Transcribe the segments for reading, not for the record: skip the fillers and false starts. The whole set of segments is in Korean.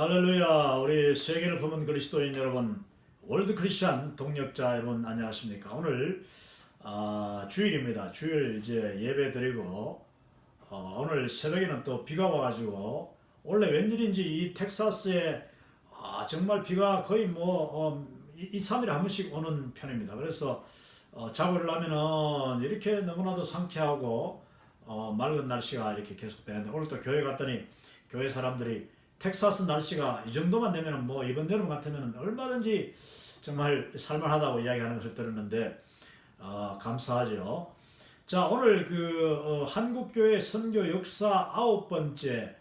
할렐루야. 우리 세계를 품은 그리스도인 여러분, 월드 크리스찬 동력자 여러분 안녕하십니까? 오늘 주일입니다. 주일 이제 예배 드리고 오늘 새벽에는 또 비가 와가지고 원래 웬일인지 이 텍사스에 정말 비가 거의 2, 3일에 한 번씩 오는 편입니다. 그래서 자고 일어나면은 이렇게 너무나도 상쾌하고 맑은 날씨가 이렇게 계속되는데, 오늘 또 교회 갔더니 교회 사람들이 텍사스 날씨가 이 정도만 되면은 이번 여름 같으면 얼마든지 정말 살만하다고 이야기하는 것을 들었는데 감사하죠. 자, 오늘 한국교회 선교 역사 9번째,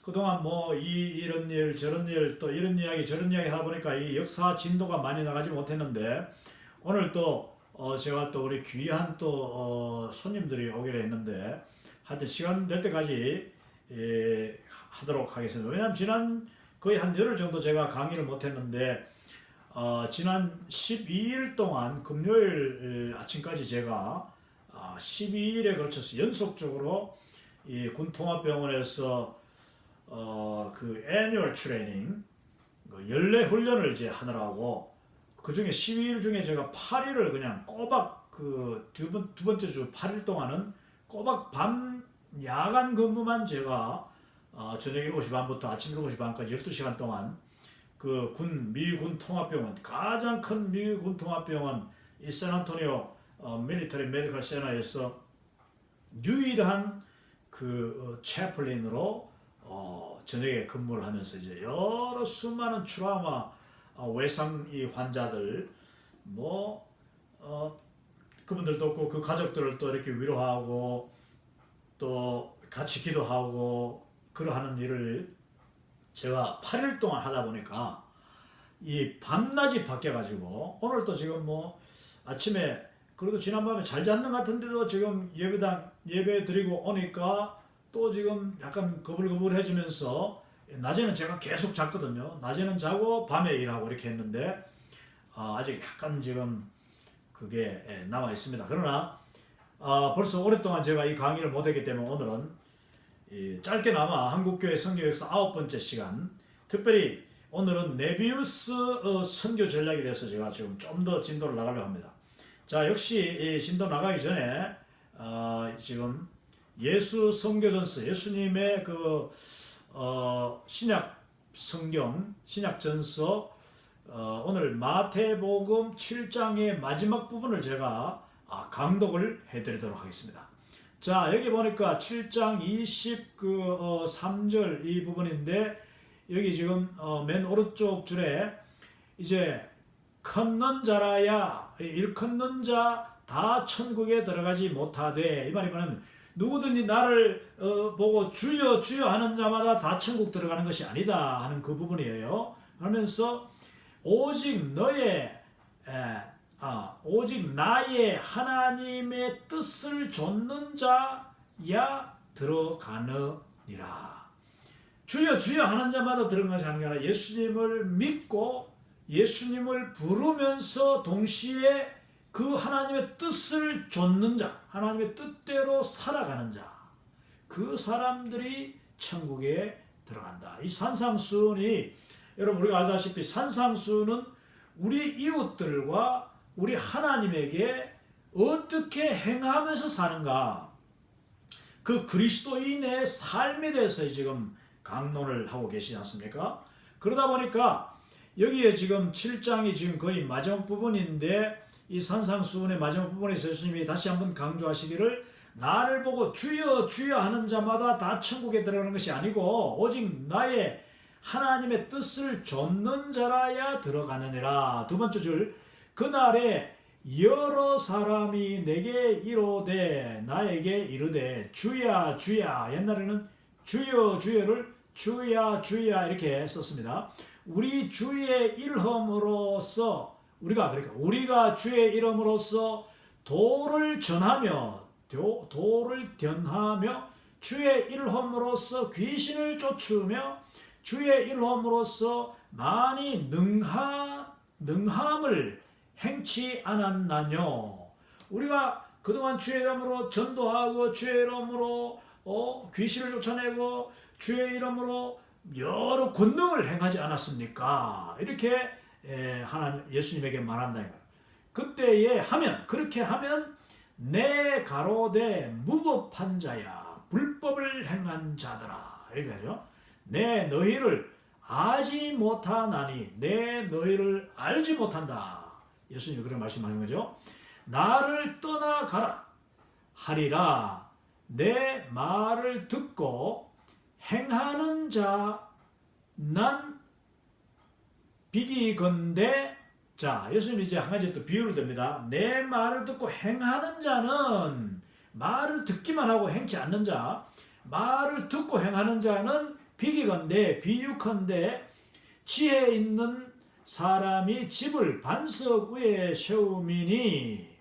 그동안 이런 일 저런 일 또 이런 이야기 저런 이야기 하다 보니까 이 역사 진도가 많이 나가지 못했는데, 오늘 또 제가 또 우리 귀한 또 손님들이 오기로 했는데 하여튼 시간 될 때까지 하도록 하겠습니다. 왜냐하면 지난 거의 한 열흘 정도 제가 강의를 못했는데 지난 12일 동안 금요일 아침까지 제가 12일에 걸쳐서 연속적으로 이 군통합병원에서 그 애뉴얼 트레이닝 연례 훈련을 이제 하느라고, 그 중에 12일 중에 제가 8일을 그냥 꼬박 두 번째 주 8일 동안은 꼬박 야간 근무만 제가 저녁 7시 반부터 아침 7시 반까지 12시간 동안 미군 통합병원, 가장 큰 미군 통합병원 이 샌안토니오 밀리터리 메디컬 센터에서 유일한 채플린으로 저녁에 근무를 하면서 이제 여러 수많은 트라우마 외상 이 환자들 그분들도 없고 그 가족들을 또 이렇게 위로하고 또 같이 기도하고 그러하는 일을 제가 8일 동안 하다 보니까 이 밤낮이 바뀌어가지고, 오늘 또 지금 아침에 그래도 지난밤에 잘 잤는 것 같은데도 지금 예배 드리고 오니까 또 지금 약간 거불거불해지면서, 낮에는 제가 계속 잤거든요. 낮에는 자고 밤에 일하고 이렇게 했는데 아직 약간 지금 그게 남아 있습니다. 그러나 벌써 오랫동안 제가 이 강의를 못했기 때문에 오늘은 짧게나마 한국교회 선교 역사 9번째 시간, 특별히 오늘은 네비우스 선교 전략에 대해서 제가 지금 좀 더 진도를 나가려고 합니다. 자, 역시 이 진도 나가기 전에 지금 예수 선교전서, 예수님의 신약 성경, 신약 전서 오늘 마태복음 7장의 마지막 부분을 제가 강독을 해드리도록 하겠습니다. 자, 여기 보니까 7장 23절 이 부분인데, 여기 지금 맨 오른쪽 줄에 이제 컸는 자라야 일컫는 자 다 천국에 들어가지 못하되, 이 말이 뭐냐면 누구든지 나를 보고 주여 주여 하는 자마다 다 천국 들어가는 것이 아니다 하는 그 부분이에요. 그러면서 오직 오직 나의 하나님의 뜻을 좇는 자야 들어가느니라. 주여 주여 하는 자마다 들어가지 않는 게 아니라 예수님을 믿고 예수님을 부르면서 동시에 그 하나님의 뜻을 좇는 자, 하나님의 뜻대로 살아가는 자, 그 사람들이 천국에 들어간다. 이 산상수훈이, 여러분 우리가 알다시피 산상수훈은 우리 이웃들과 우리 하나님에게 어떻게 행하면서 사는가, 그 그리스도인의 삶에 대해서 지금 강론을 하고 계시지 않습니까? 그러다 보니까 여기에 지금 7장이 지금 거의 마지막 부분인데, 이 산상수훈의 마지막 부분에서 예수님이 다시 한번 강조하시기를, 나를 보고 주여 주여 하는 자마다 다 천국에 들어가는 것이 아니고 오직 나의 하나님의 뜻을 좇는 자라야 들어가느니라. 두 번째 줄, 그날에 여러 사람이 내게 이르되 나에게 이르되 주야 주야, 옛날에는 주여 주여를 주야 주야 이렇게 썼습니다. 우리 주의 이름으로써 우리가 주의 이름으로써 도를 전하며 주의 이름으로써 귀신을 쫓으며 주의 이름으로써 많이 능함을 행치 않았나뇨. 우리가 그동안 주의 이름으로 전도하고 주의 이름으로 귀신을 쫓아내고 주의 이름으로 여러 권능을 행하지 않았습니까? 이렇게 하나님 예수님에게 말한다 이거. 그때에 하면 그렇게 하면 내 가로되 무법한 자야 불법을 행한 자들아 이렇게 하죠. 내 너희를 알지 못하나니 내 너희를 알지 못한다. 예수님이 그런 말씀하는 거죠. 나를 떠나가라 하리라. 내 말을 듣고 행하는 자 난 비기건대. 자, 예수님이 이제 한 가지 또 비유를 듭니다. 내 말을 듣고 행하는 자는, 말을 듣기만 하고 행치 않는 자, 말을 듣고 행하는 자는 비기건대, 비유컨대 지혜 있는 사람이 집을 반석 위에 세우미니.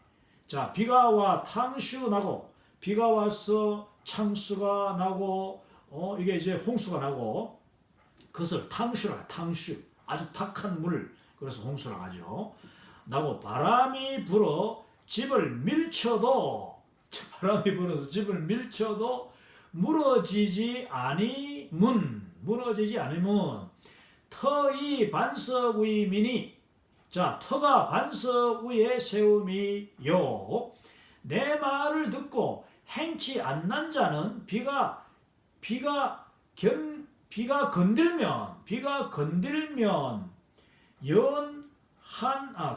자, 비가 와 탕수 나고, 비가 와서 창수가 나고, 이게 이제 홍수가 나고, 그것을 탕수라, 탕수. 아주 탁한 물, 그래서 홍수라고 하죠. 나고 바람이 불어 집을 밀쳐도, 바람이 불어서 집을 밀쳐도 무너지지 아니문, 터이 반석 위미니. 자, 터가 반석 위에 세움이요. 내 말을 듣고 행치 않는 자는 비가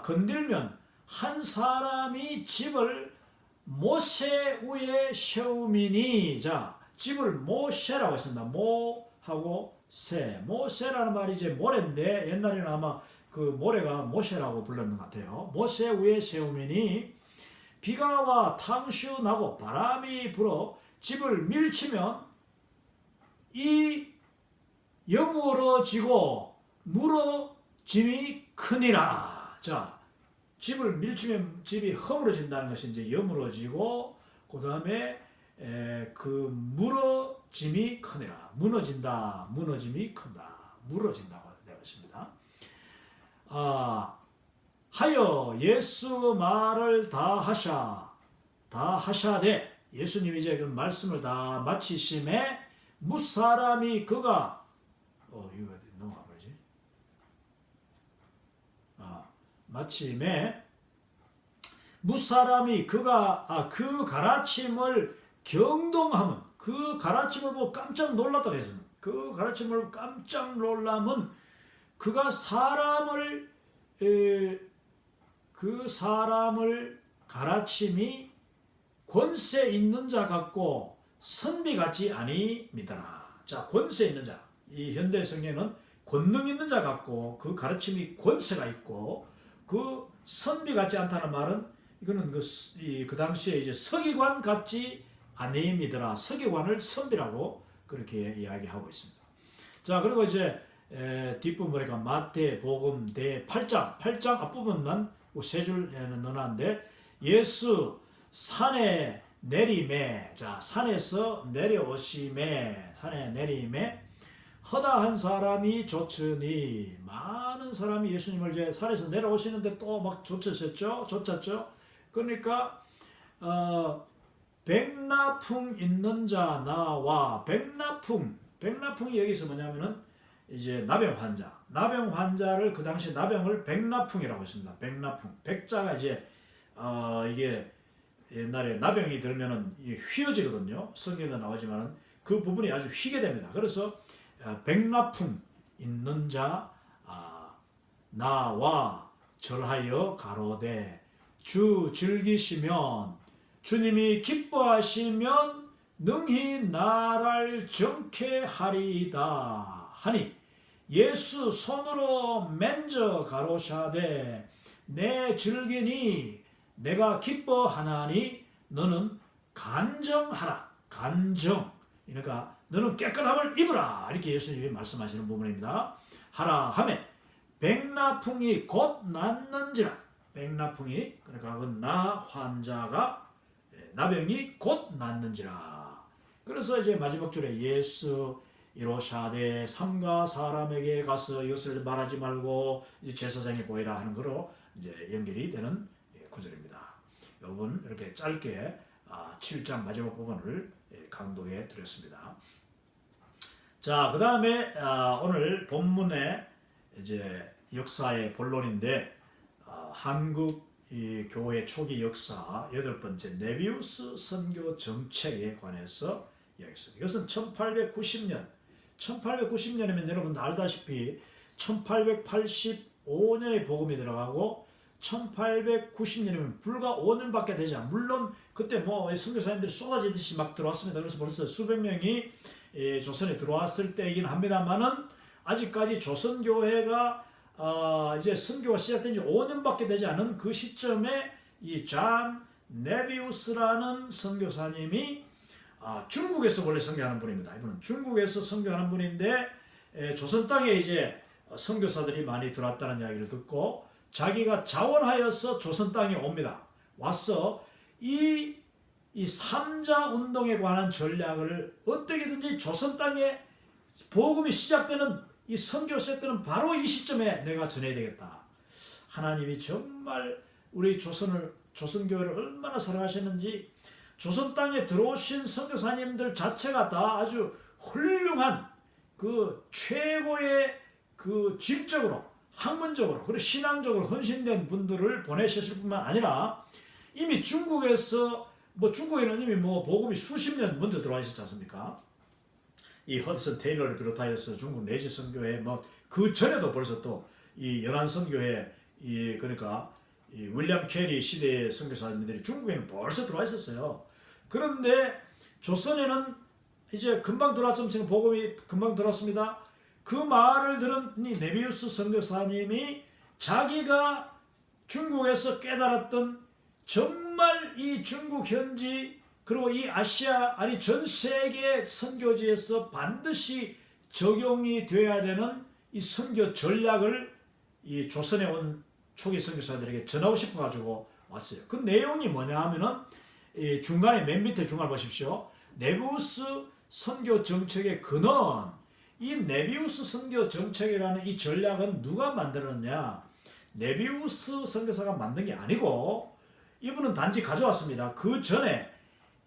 건들면 한 사람이 집을 모세 위에 세우미니. 자, 집을 모세라고 했습니다. 모하고 세. 모세라는 말이 이제 모래인데 옛날에는 아마 그 모래가 모세라고 불렀는 것 같아요. 모세 위에 세우미니. 비가 와 탕수 나고 바람이 불어 집을 밀치면 이 여물어지고 무너짐이 크니라. 자, 집을 밀치면 집이 허물어진다는 것이 이제 여물어지고, 그 다음에 그 무너짐이 크니라. 무너짐이 큰다. 무너진다고 되어 있습니다. 하여 예수 말을 다 하샤되, 예수님이 이제 그 말씀을 다 마치심에 무사람이 그가 이거 넘어가 버리지. 마침에 무사람이 그가 그 가라침을 경동하면, 그 가라침을 보고 깜짝 놀랐다고 했습니다. 그 가라침을 보고 깜짝 놀라면 그가 그 사람을 가라침이 권세 있는 자 같고 선비 같지 아니미더라. 자, 권세 있는 자. 이 현대 성경에는 권능 있는 자 같고 그 가르침이 권세가 있고 그 선비 같지 않다는 말은 이거는 그 당시에 이제 서기관 같지 아니미더라. 서기관을 선비라고 그렇게 이야기하고 있습니다. 자, 그리고 이제 뒷부분 보니까 마태복음 대 8장 앞부분만 세 줄 넣어놨는데, 예수 산에 내림에. 자, 산에서 내려오심에, 허다한 사람이 좇으니. 많은 사람이 예수님을 이제 산에서 내려오시는데 또 막 좇았죠. 그러니까 백나풍 있는 자 나와. 백나풍이 여기서 뭐냐면은 이제 나병 환자를, 그 당시 나병을 백나풍이라고 했습니다. 백자가 이제 이게 옛날에 나병이 들면은 휘어지거든요. 성경에 나오지만은 그 부분이 아주 휘게 됩니다. 그래서 백나풍 있는 자 나와 절하여 가로되 주 즐기시면, 주님이 기뻐하시면 능히 나를 정케하리이다 하니, 예수 손으로 맨저 가로샤되 내 즐기니 내가 기뻐하나니 너는 간정하라. 그러니까 너는 깨끗함을 입으라. 이렇게 예수님이 말씀하시는 부분입니다. 하라 하매 백나풍이 곧 낫는지라. 백나풍이, 그러니까 그 환자가, 나병이 곧 낫는지라. 그래서 이제 마지막 줄에 예수 이로샤되 삼가 사람에게 가서 이것을 말하지 말고 이제 제사장에 보이라 하는 거로 이제 연결이 되는 구절입니다. 여러분, 이렇게 짧게 7장 마지막 부분을 강도해 드렸습니다. 자, 그 다음에 오늘 본문의 이제 역사의 본론인데 한국 이 교회 초기 역사 8번째 네비우스 선교 정책에 관해서 이야기했습니다. 이것은 1890년이면 여러분 알다시피 1885년에 복음이 들어가고 1890년이면 불과 5년밖에 되지 않아. 물론 그때 뭐 선교사님들이 쏟아지듯이 막 들어왔습니다. 그래서 벌써 수백 명이 조선에 들어왔을 때이긴 합니다만은 아직까지 조선교회가 이제 선교가 시작된 지 5년밖에 되지 않은 그 시점에 이 잔 네비우스라는 선교사님이 중국에서 원래 선교하는 분입니다. 이분은 중국에서 선교하는 분인데 조선 땅에 이제 선교사들이 많이 들어왔다는 이야기를 듣고 자기가 자원하여서 조선 땅에 옵니다. 와서 이 3자 운동에 관한 전략을 어떻게든지 조선 땅에 복음이 시작되는 이 선교 시작되는 바로 이 시점에 내가 전해야 되겠다. 하나님이 정말 우리 조선교회를 얼마나 사랑하셨는지 조선 땅에 들어오신 선교사님들 자체가 다 아주 훌륭한 그 최고의 그 질적으로 학문적으로 그리고 신앙적으로 헌신된 분들을 보내셨을 뿐만 아니라 이미 중국에서 중국에는 이미 복음이 수십 년 먼저 들어와 있었지 않습니까? 이 허드슨 테일러를 비롯하여서 중국 내지 선교회 그 전에도 벌써 또 이 연안 선교회 그러니까 이 윌리엄 캐리 시대의 선교사님들이 중국에는 벌써 들어와 있었어요. 그런데 조선에는 이제 금방 들어왔지만 복음이 금방 들어왔습니다. 그 말을 들은 이 네비우스 선교사님이 자기가 중국에서 깨달았던 정말 이 중국 현지 그리고 이 아시아 아니 전 세계 선교지에서 반드시 적용이 되어야 되는 이 선교 전략을 이 조선에 온 초기 선교사들에게 전하고 싶어 가지고 왔어요. 그 내용이 뭐냐 하면은 이 중간에 맨 밑에 중간을 보십시오. 네비우스 선교 정책의 근원. 이 네비우스 선교 정책이라는 이 전략은 누가 만들었냐? 네비우스 선교사가 만든 게 아니고 이분은 단지 가져왔습니다. 그 전에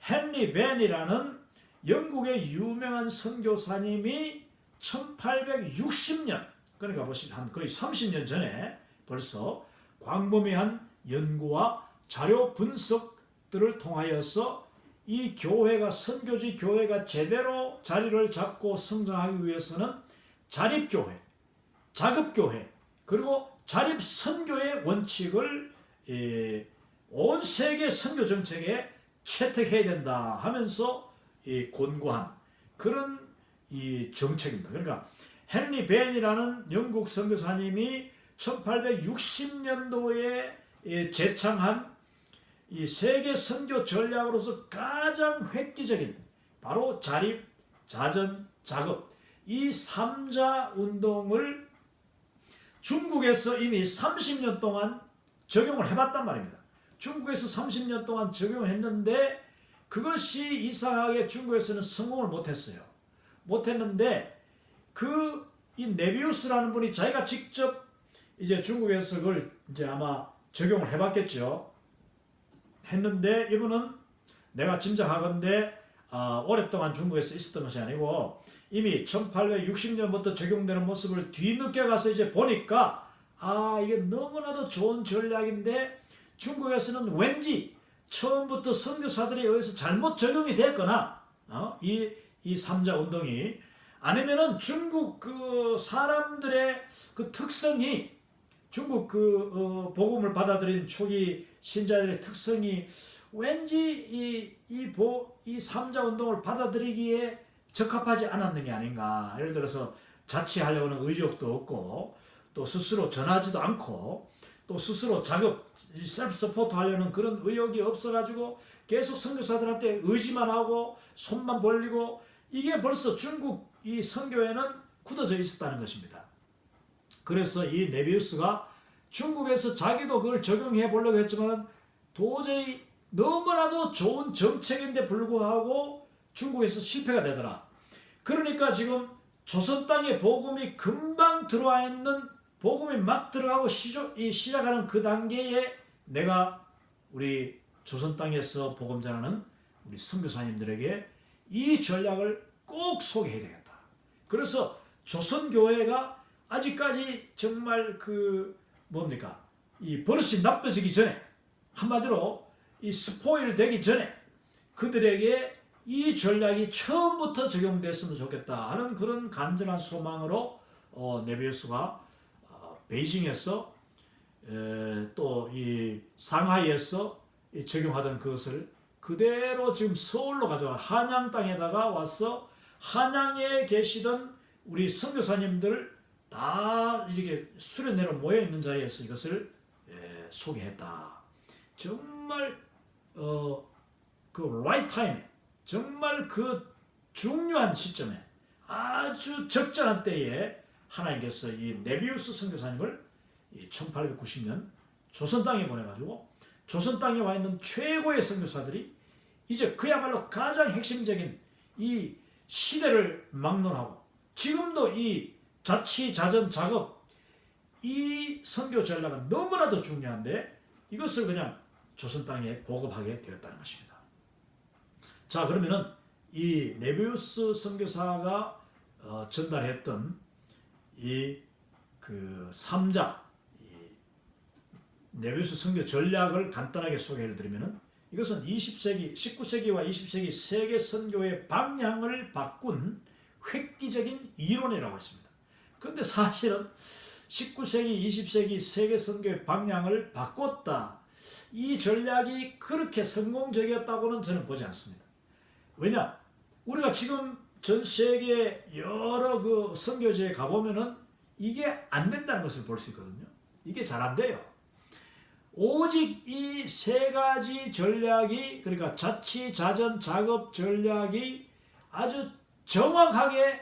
헨리 벤이라는 영국의 유명한 선교사님이 1860년 그러니까 한 거의 30년 전에 벌써 광범위한 연구와 자료 분석들을 통하여서 이 교회가 선교지 교회가 제대로 자리를 잡고 성장하기 위해서는 자립교회, 자급교회 그리고 자립선교의 원칙을 온 세계 선교 정책에 채택해야 된다 하면서 권고한 그런 이 정책입니다. 그러니까 헨리 벤이라는 영국 선교사님이 1860년도에 제창한 이 세계 선교 전략으로서 가장 획기적인 바로 자립, 자전, 자급 이 3자 운동을 중국에서 이미 30년 동안 적용을 해봤단 말입니다. 중국에서 30년 동안 적용을 했는데 그것이 이상하게 중국에서는 성공을 못했어요. 못했는데 이 네비우스라는 분이 자기가 직접 이제 중국에서 그걸 이제 아마 적용을 해봤겠죠. 했는데 이분은 내가 짐작하건대 오랫동안 중국에서 있었던 것이 아니고 이미 1860년부터 적용되는 모습을 뒤늦게 가서 이제 보니까 이게 너무나도 좋은 전략인데 중국에서는 왠지 처음부터 선교사들에 의해서 잘못 적용이 됐거나 이 3자 운동이 아니면은 중국 그 사람들의 그 특성이 중국 복음을 받아들인 초기 신자들의 특성이 왠지 이 3자 운동을 받아들이기에 적합하지 않았는 게 아닌가. 예를 들어서 자취하려고는 의욕도 없고 또 스스로 전하지도 않고 또 스스로 자급, 셀프 서포트 하려는 그런 의욕이 없어가지고 계속 선교사들한테 의지만 하고 손만 벌리고 이게 벌써 중국 이 선교에는 굳어져 있었다는 것입니다. 그래서 이 네비우스가 중국에서 자기도 그걸 적용해 보려고 했지만 도저히 너무나도 좋은 정책인데 불구하고 중국에서 실패가 되더라. 그러니까 지금 조선 땅에 복음이 금방 들어와 있는 복음이 막 들어가고 시작하는 그 단계에 내가 우리 조선 땅에서 복음 전하는 우리 선교사님들에게 이 전략을 꼭 소개해야 되겠다. 그래서 조선교회가 아직까지 정말 그 뭡니까? 이 버릇이 나빠지기 전에, 한마디로 이 스포일 되기 전에 그들에게 이 전략이 처음부터 적용됐으면 좋겠다 하는 그런 간절한 소망으로 네비우스가 베이징에서 또 이 상하이에서 적용하던 그것을 그대로 지금 서울로 가져와 한양 땅에다가 와서 한양에 계시던 우리 선교사님들 다 이렇게 수련회로 모여 있는 자리에서 이것을 소개했다. 정말 그 라이트 타임에, 정말 그 중요한 시점에, 아주 적절한 때에 하나님께서 이 네비우스 선교사님을 1890년 조선 땅에 보내가지고 조선 땅에 와 있는 최고의 선교사들이 이제 그야말로 가장 핵심적인 이 시대를 막론하고, 지금도 이 자치자전 작업, 이 선교 전략은 너무나도 중요한데 이것을 그냥 조선 땅에 보급하게 되었다는 것입니다. 자, 그러면은 이 네비우스 선교사가 전달했던 이 그 3자 네비우스 선교 전략을 간단하게 소개를 드리면은, 이것은 20세기, 19세기와 20세기 세계 선교의 방향을 바꾼 획기적인 이론이라고 했습니다. 그런데 사실은 19세기, 20세기 세계 선교의 방향을 바꿨다, 이 전략이 그렇게 성공적이었다고는 저는 보지 않습니다. 왜냐? 우리가 지금 전 세계 여러 그 선교지에 가보면은 이게 안 된다는 것을 볼 수 있거든요. 이게 잘 안 돼요. 오직 이 세 가지 전략이, 그러니까 자치, 자전, 작업 전략이 아주 정확하게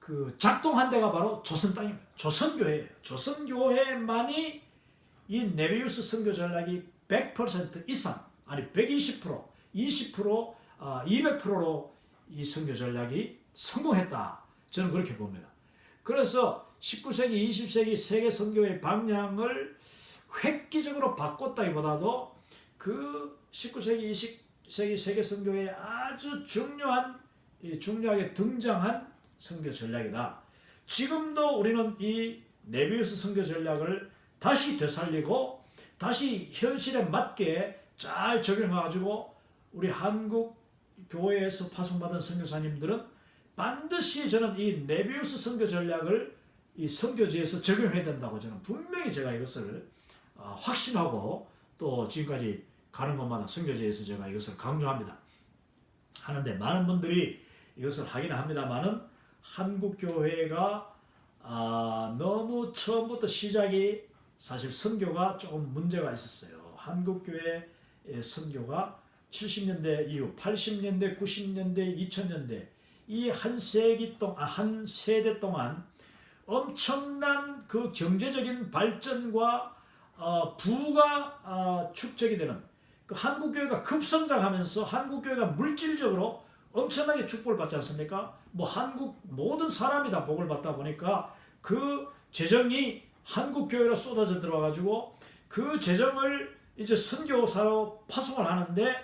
그 작동한 데가 바로 조선 땅입니다. 조선교회예요. 조선교회만이 이 네비우스 선교 전략이 100% 이상, 아니 120%, 20%, 200%로 이 선교 전략이 성공했다. 저는 그렇게 봅니다. 그래서 19세기, 20세기 세계 선교의 방향을 획기적으로 바꿨다기보다도 그 19세기, 20세기 세계 선교의 아주 중요하게 등장한 선교 전략이다. 지금도 우리는 이 네비우스 선교 전략을 다시 되살리고 다시 현실에 맞게 잘 적용해가지고 우리 한국 교회에서 파송받은 선교사님들은 반드시 저는 이 네비우스 선교 전략을 이 선교지에서 적용해야 된다고 저는 분명히 제가 이것을 확신하고 또 지금까지 가는 곳마다 선교지에서 제가 이것을 강조합니다. 하는데 많은 분들이 이것을 하기는 합니다만은 한국 교회가 너무 처음부터 시작이 사실 선교가 조금 문제가 있었어요. 한국 교회의 선교가 70년대 이후 80년대, 90년대, 2000년대 이 한 세대 동안 엄청난 그 경제적인 발전과 부가 축적이 되는 그 한국교회가 급성장하면서 한국교회가 물질적으로 엄청나게 축복을 받지 않습니까? 뭐 한국 모든 사람이 다 복을 받다 보니까 그 재정이 한국교회로 쏟아져 들어와가지고 그 재정을 이제 선교사로 파송을 하는데,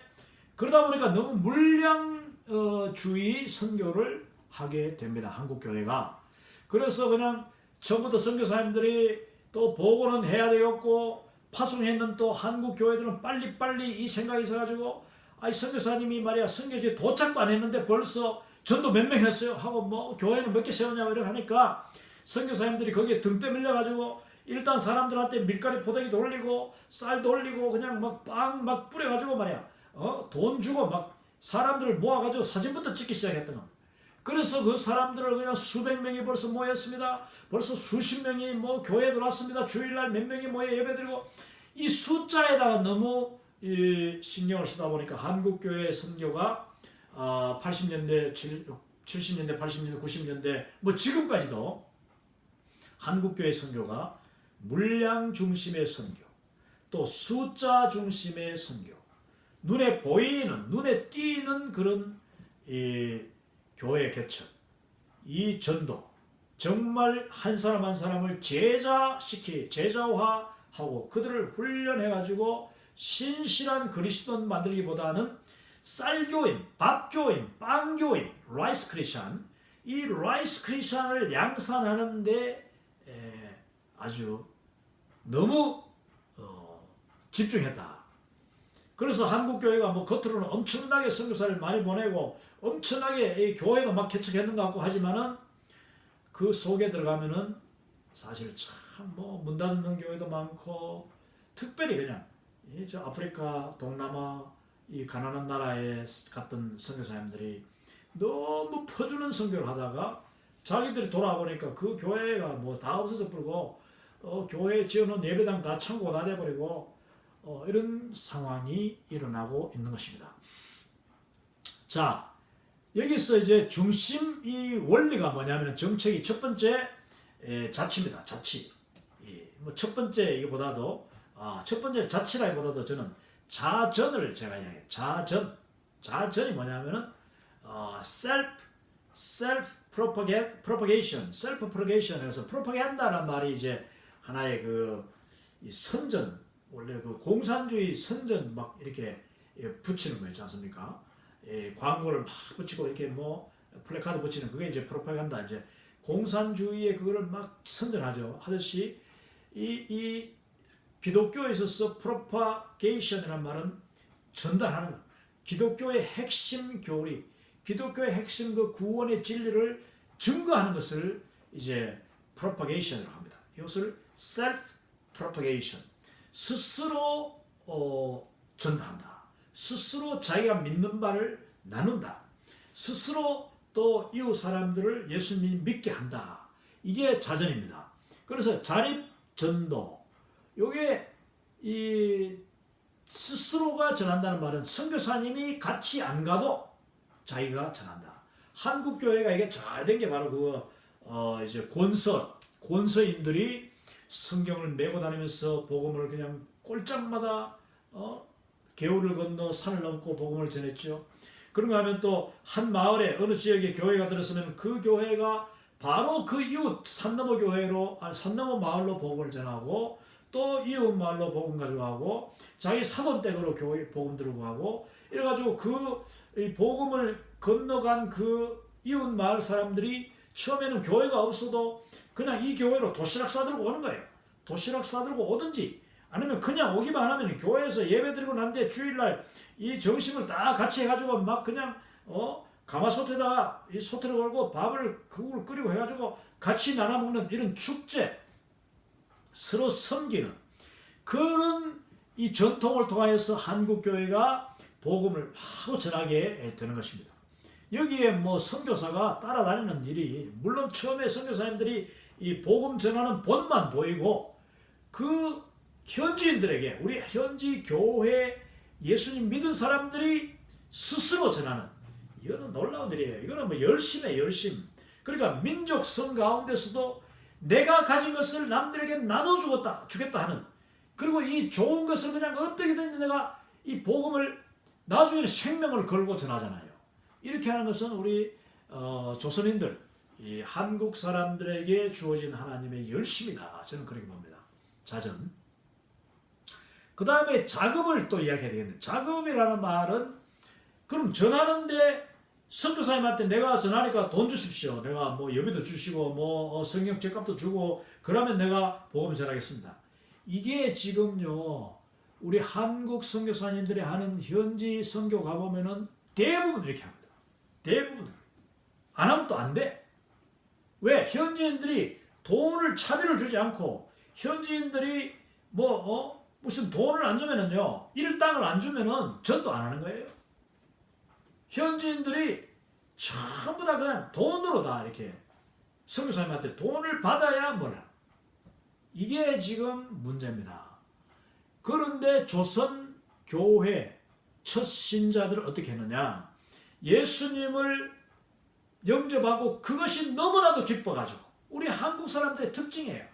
그러다 보니까 너무 물량주의 선교를 하게 됩니다. 한국교회가. 그래서 그냥 처음부터 선교사님들이 또 보고는 해야 되겠고 파송했는 또 한국교회들은 빨리빨리 이 생각이 있어가지고 선교사님이 말이야 선교지에 도착도 안 했는데 벌써 전도 몇 명 했어요 하고 뭐 교회는 몇 개 세웠냐고 이렇게 하니까 선교사님들이 거기에 등 떠밀려가지고 일단 사람들한테 밀가루 포대기 돌리고 쌀 돌리고 그냥 막 빵 막 뿌려가지고 말이야 돈 주고 막 사람들을 모아가지고 사진부터 찍기 시작했던 겁니다. 그래서 그 사람들을 그냥 수백 명이 벌써 모였습니다. 벌써 수십 명이 뭐 교회에 들어왔습니다. 주일날 몇 명이 모여 예배드리고, 이 숫자에다가 너무 신경을 쓰다 보니까 한국교회 선교가 80년대, 70년대, 80년대, 90년대 뭐 지금까지도 한국교회 선교가 물량 중심의 선교, 또 숫자 중심의 선교, 눈에 보이는, 눈에 띄는 그런 교회 개척, 이 전도, 정말 한 사람 한 사람을 제자화하고 그들을 훈련해가지고 신실한 그리스도인 만들기보다는 쌀교인, 밥교인, 빵교인, 라이스 크리스천, 이 라이스 크리스천을 양산하는데 아주 너무 집중했다. 그래서 한국교회가 뭐 겉으로는 엄청나게 선교사를 많이 보내고 엄청나게 이 교회도 막 개척했는 것 같고 하지만은 그 속에 들어가면은 사실 참 뭐 문 닫는 교회도 많고 특별히 그냥 저 아프리카, 동남아 이 가난한 나라에 갔던 선교사님들이 너무 퍼주는 선교를 하다가 자기들이 돌아보니까 그 교회가 뭐 다 없어져 버리고 교회에 지어놓은 예배당 다 창고가 다 돼버리고 이런 상황이 일어나고 있는 것입니다. 자, 여기서 이제 중심 이 원리가 뭐냐면 정책이 첫 번째 자치입니다. 자치. 뭐 첫 번째 이거보다도 첫 번째 자치라기보다도 저는 자전을 제가 이야기해요. 자전이 뭐냐면은 self propagation에서 propagaanda라는 말이 이제 하나의 이 선전, 원래 그 공산주의 선전 막 이렇게 붙이는 거 있지 않습니까? 광고를 막 붙이고 이렇게 뭐 플래카드 붙이는 그게 이제 프로파간다. 이제 공산주의의 그거를 막 선전하죠. 하듯이 이 기독교에 있어서 프로파게이션이라는 말은 전달하는 것. 기독교의 핵심 교리, 기독교의 핵심 그 구원의 진리를 증거하는 것을 이제 프로파게이션이라고 합니다. 이것을 self propagation, 스스로 전달한다. 스스로 자기가 믿는 바를 나눈다. 스스로 또 이웃 사람들을 예수님 믿게 한다. 이게 자전입니다. 그래서 자립 전도, 요게 이 스스로가 전한다는 말은 선교사님이 같이 안 가도 자기가 전한다. 한국 교회가 이게 잘 된 게 바로 이제 권서인들이 성경을 메고 다니면서 복음을 그냥 꼴짝마다 개울을 건너 산을 넘고 복음을 전했죠. 그런가 하면 또 한 마을에 어느 지역에 교회가 들었으면 그 교회가 바로 그 이웃 산너머 산너머 마을로 복음을 전하고 또 이웃 마을로 복음 가져가고 자기 사돈댁으로 교회 복음 들고 가고 이래가지고 그 복음을 건너간 그 이웃 마을 사람들이 처음에는 교회가 없어도 그냥 이 교회로 도시락 싸들고 오는 거예요. 도시락 싸들고 오든지 아니면 그냥 오기만 하면 교회에서 예배 드리고 난 뒤에 주일날 이 점심을 다 같이 해가지고 막 그냥 가마솥에다가 이 솥을 걸고 그걸 끓이고 해가지고 같이 나눠 먹는 이런 축제, 서로 섬기는 그런 이 전통을 통하여서 한국 교회가 복음을 하고 전하게 되는 것입니다. 여기에 뭐 선교사가 따라다니는 일이 물론 처음에 선교사님들이 이 복음 전하는 본만 보이고 그 현지인들에게 우리 현지 교회 예수님 믿은 사람들이 스스로 전하는 이거는 놀라운 일이에요. 이거는 뭐 열심이에요. 열심. 그러니까 민족성 가운데서도 내가 가진 것을 남들에게 주겠다 하는 그리고 이 좋은 것을 그냥 어떻게든 내가 이 복음을 나중에 생명을 걸고 전하잖아요. 이렇게 하는 것은 우리 조선인들 이 한국 사람들에게 주어진 하나님의 열심이다. 저는 그렇게 봅니다. 자전. 그 다음에 자금을 또 이야기해야 되겠네. 자금이라는 말은 그럼 전하는데 선교사님한테 내가 전하니까 돈 주십시오. 내가 뭐 예배도 주시고 뭐 성경 책값도 주고 그러면 내가 복음 전하겠습니다. 이게 지금요 우리 한국 선교사님들이 하는 현지 선교 가보면은 대부분 이렇게 합니다. 대부분 안 하면 또 안 돼. 왜? 현지인들이 돈을 차비를 주지 않고 현지인들이 무슨 돈을 안 주면은요 일당을 안 주면은 전도 안 하는 거예요. 현지인들이 전부 다 그냥 돈으로 다 이렇게 선교사님한테 돈을 받아야 뭐라. 이게 지금 문제입니다. 그런데 조선 교회 첫 신자들은 어떻게 했느냐? 예수님을 영접하고 그것이 너무나도 기뻐가지고 우리 한국 사람들의 특징이에요.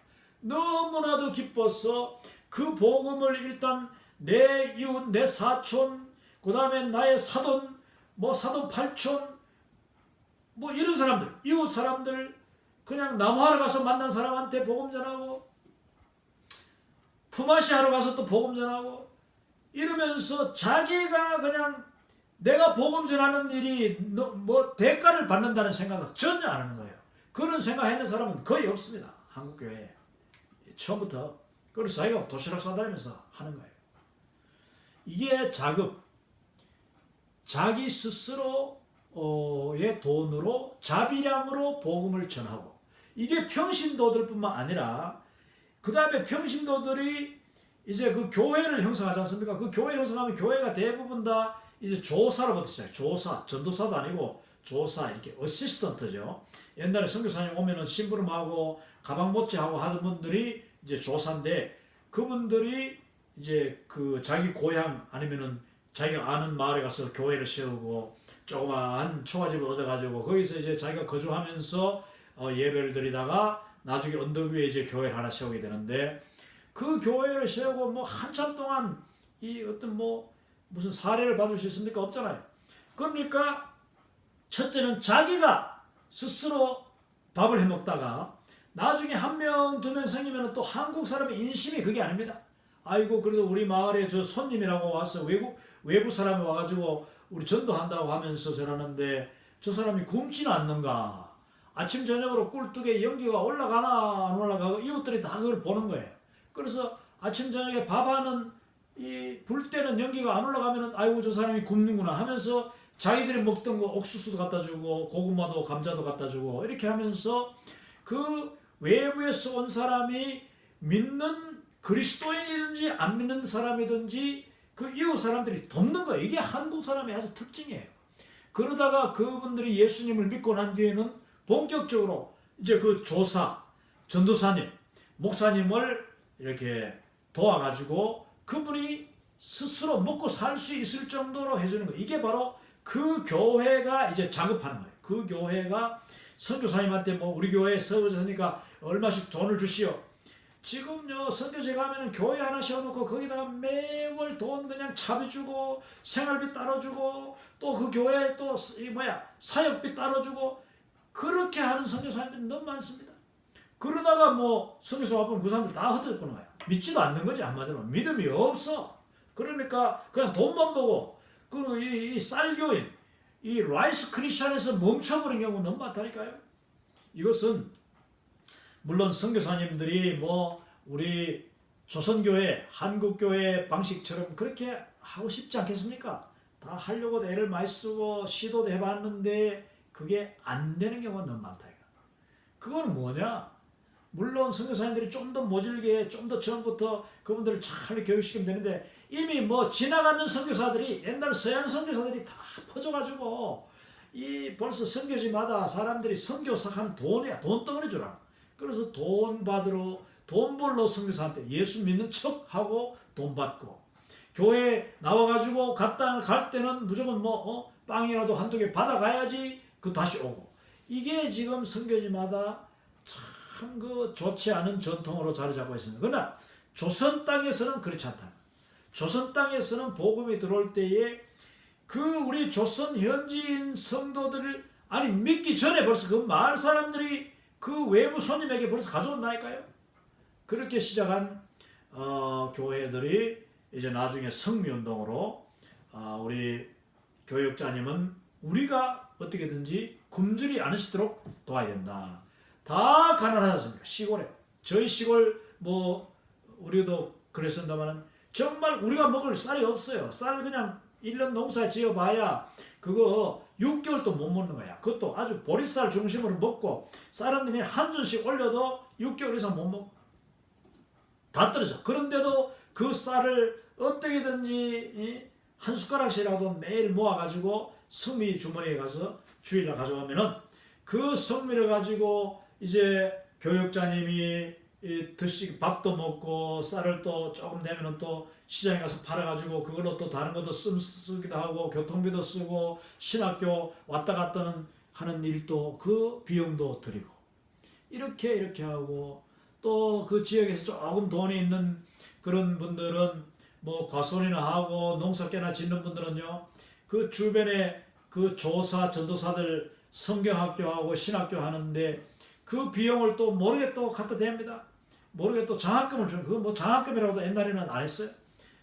너무나도 기뻐서 그 복음을 일단 내 이웃, 내 사촌, 그 다음에 나의 사돈, 사돈 팔촌, 이런 사람들, 이웃 사람들, 그냥 나무하러 가서 만난 사람한테 복음 전하고, 품앗이 하러 가서 또 복음 전하고, 이러면서 자기가 그냥 내가 복음 전하는 일이 뭐 대가를 받는다는 생각은 전혀 안 하는 거예요. 그런 생각하는 사람은 거의 없습니다. 한국 교회에. 처음부터. 그래서 자기가 도시락 싸다니면서 하는 거예요. 이게 자급, 자기 스스로의 돈으로 자비량으로 복음을 전하고, 이게 평신도들뿐만 아니라 그 다음에 평신도들이 이제 그 교회를 형성하지 않습니까? 그 교회를 형성하면 교회가 대부분 다 이제 조사로부터 시작해요. 조사, 전도사도 아니고 조사, 이렇게 어시스턴트죠. 옛날에 선교사님 오면은 심부름하고 가방 못지하고 하던 분들이 이제 조사인데, 그분들이 이제 그 자기 고향 아니면은 자기가 아는 마을에 가서 교회를 세우고 조그마한 초가집을 얻어가지고 거기서 이제 자기가 거주하면서 예배를 드리다가 나중에 언덕 위에 이제 교회를 하나 세우게 되는데, 그 교회를 세우고 뭐 한참 동안 이 어떤 뭐 무슨 사례를 받을 수 있습니까? 없잖아요. 그러니까 첫째는 자기가 스스로 밥을 해먹다가 나중에 한 명, 두 명 생기면 또 한국 사람의 인심이 그게 아닙니다. 아이고, 그래도 우리 마을에 저 손님이라고 와서 외부 사람이 와가지고 우리 전도한다고 하면서 저러는데 저 사람이 굶지는 않는가? 아침 저녁으로 꿀뚝에 연기가 올라가나 안 올라가고 이웃들이 다 그걸 보는 거예요. 그래서 아침 저녁에 밥하는 이 불 때는 연기가 안 올라가면은 아이고 저 사람이 굶는구나 하면서 자기들이 먹던 거 옥수수도 갖다 주고 고구마도 감자도 갖다 주고 이렇게 하면서 그 외부에서 온 사람이 믿는 그리스도인이든지 안 믿는 사람이든지 그 이웃 사람들이 돕는 거예요. 이게 한국 사람의 아주 특징이에요. 그러다가 그분들이 예수님을 믿고 난 뒤에는 본격적으로 이제 그 조사, 전도사님, 목사님을 이렇게 도와가지고 그분이 스스로 먹고 살 수 있을 정도로 해주는 거예요. 이게 바로 그 교회가 이제 자급하는 거예요. 그 교회가 선교사님한테 뭐 우리 교회에 세워졌으니까 얼마씩 돈을 주시오. 지금요 선교제 가면은 교회 하나 세워놓고 거기다가 매월 돈 그냥 차비 주고 생활비 따로 주고 또 그 교회에 또 사역비 따로 주고 그렇게 하는 선교사님들이 너무 많습니다. 그러다가 뭐 선교사 와보면 그 사람들 다 흩어져 거예요. 믿지도 않는 거지 한마디로. 믿음이 없어. 그러니까 그냥 돈만 보고 그리고 이 쌀교인 이 라이스 크리스천에서 멈춰버린 경우가 너무 많다니까요. 이것은 물론 선교사님들이 뭐 우리 조선교회, 한국교회 방식처럼 그렇게 하고 싶지 않겠습니까? 다 하려고 애를 많이 쓰고 시도도 해봤는데 그게 안 되는 경우가 너무 많다. 그건 뭐냐? 물론 선교사님들이 좀 더 모질게 좀 더 처음부터 그분들을 잘 교육시키면 되는데 이미 뭐 지나가는 선교사들이 옛날 서양 선교사들이 다 퍼져가지고 이 벌써 선교지마다 사람들이 선교사하는 돈이야. 돈덩어리 주라. 그래서 돈 받으러 돈 벌러 선교사한테 예수 믿는 척하고 돈 받고 교회 나와가지고 갈 때는 무조건 뭐 빵이라도 한두 개 받아가야지 그 다시 오고 이게 지금 선교지마다 참 그 좋지 않은 전통으로 자리 잡고 있습니다. 그러나 조선 땅에서는 그렇지 않다. 조선 땅에서는 복음이 들어올 때에 그 우리 조선 현지인 성도들을 아니 믿기 전에 벌써 그 마을 사람들이 그 외부 손님에게 벌써 가져온다니까요. 그렇게 시작한 교회들이 이제 나중에 성미운동으로 우리 교육자님은 우리가 어떻게든지 굶주리 않으시도록 도와야 된다. 다 가난하셨습니다. 시골에. 저희 시골 뭐 우리도 그랬습니다만 정말 우리가 먹을 쌀이 없어요. 쌀 그냥 1년 농사 지어봐야 그거 6개월도 못 먹는 거야. 그것도 아주 보리쌀 중심으로 먹고 쌀은 그냥 한 전씩 올려도 6개월 이상 못 먹어. 다 떨어져. 그런데도 그 쌀을 어떻게든지 한 숟가락씩이라도 매일 모아가지고 성미 주머니에 가서 주일날 가져가면은 그 성미를 가지고 이제 교육자님이 드시고 밥도 먹고 쌀을 또 조금 되면은 또 시장에 가서 팔아가지고 그걸로 또 다른 것도 쓰기도 하고 교통비도 쓰고 신학교 왔다 갔다 하는 일도 그 비용도 드리고 이렇게 하고 또 그 지역에서 조금 돈이 있는 그런 분들은 뭐 과손이나 하고 농사깨나 짓는 분들은요 그 주변에 그 조사 전도사들 성경학교하고 신학교 하는데 그 비용을 또 모르게 또 갖다 댑니다. 모르게 또 장학금을 주는 그거 뭐 장학금이라고도 옛날에는 안 했어요.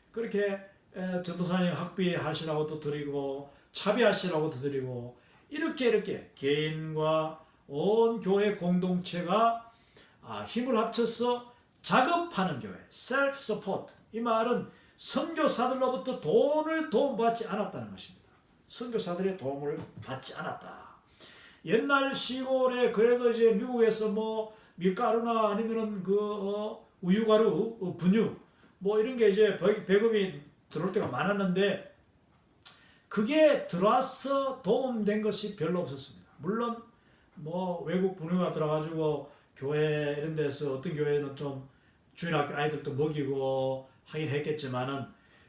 그렇게 전도사님 학비 하시라고 또 드리고 차비하시라고도 드리고 이렇게 개인과 온 교회 공동체가 힘을 합쳐서 작업하는 교회, 셀프 서포트. 이 말은 선교사들로부터 도움받지 않았다는 것입니다. 선교사들의 도움을 받지 않았다. 옛날 시골에 그래도 이제 미국에서 뭐 밀가루나 아니면은 우유가루, 분유 뭐 이런 게 이제 배급이 들어올 때가 많았는데 그게 들어와서 도움된 것이 별로 없었습니다. 물론 뭐 외국 분유가 들어가지고 교회 이런 데서 어떤 교회는 좀 주일학교 아이들도 먹이고 하긴 했겠지만은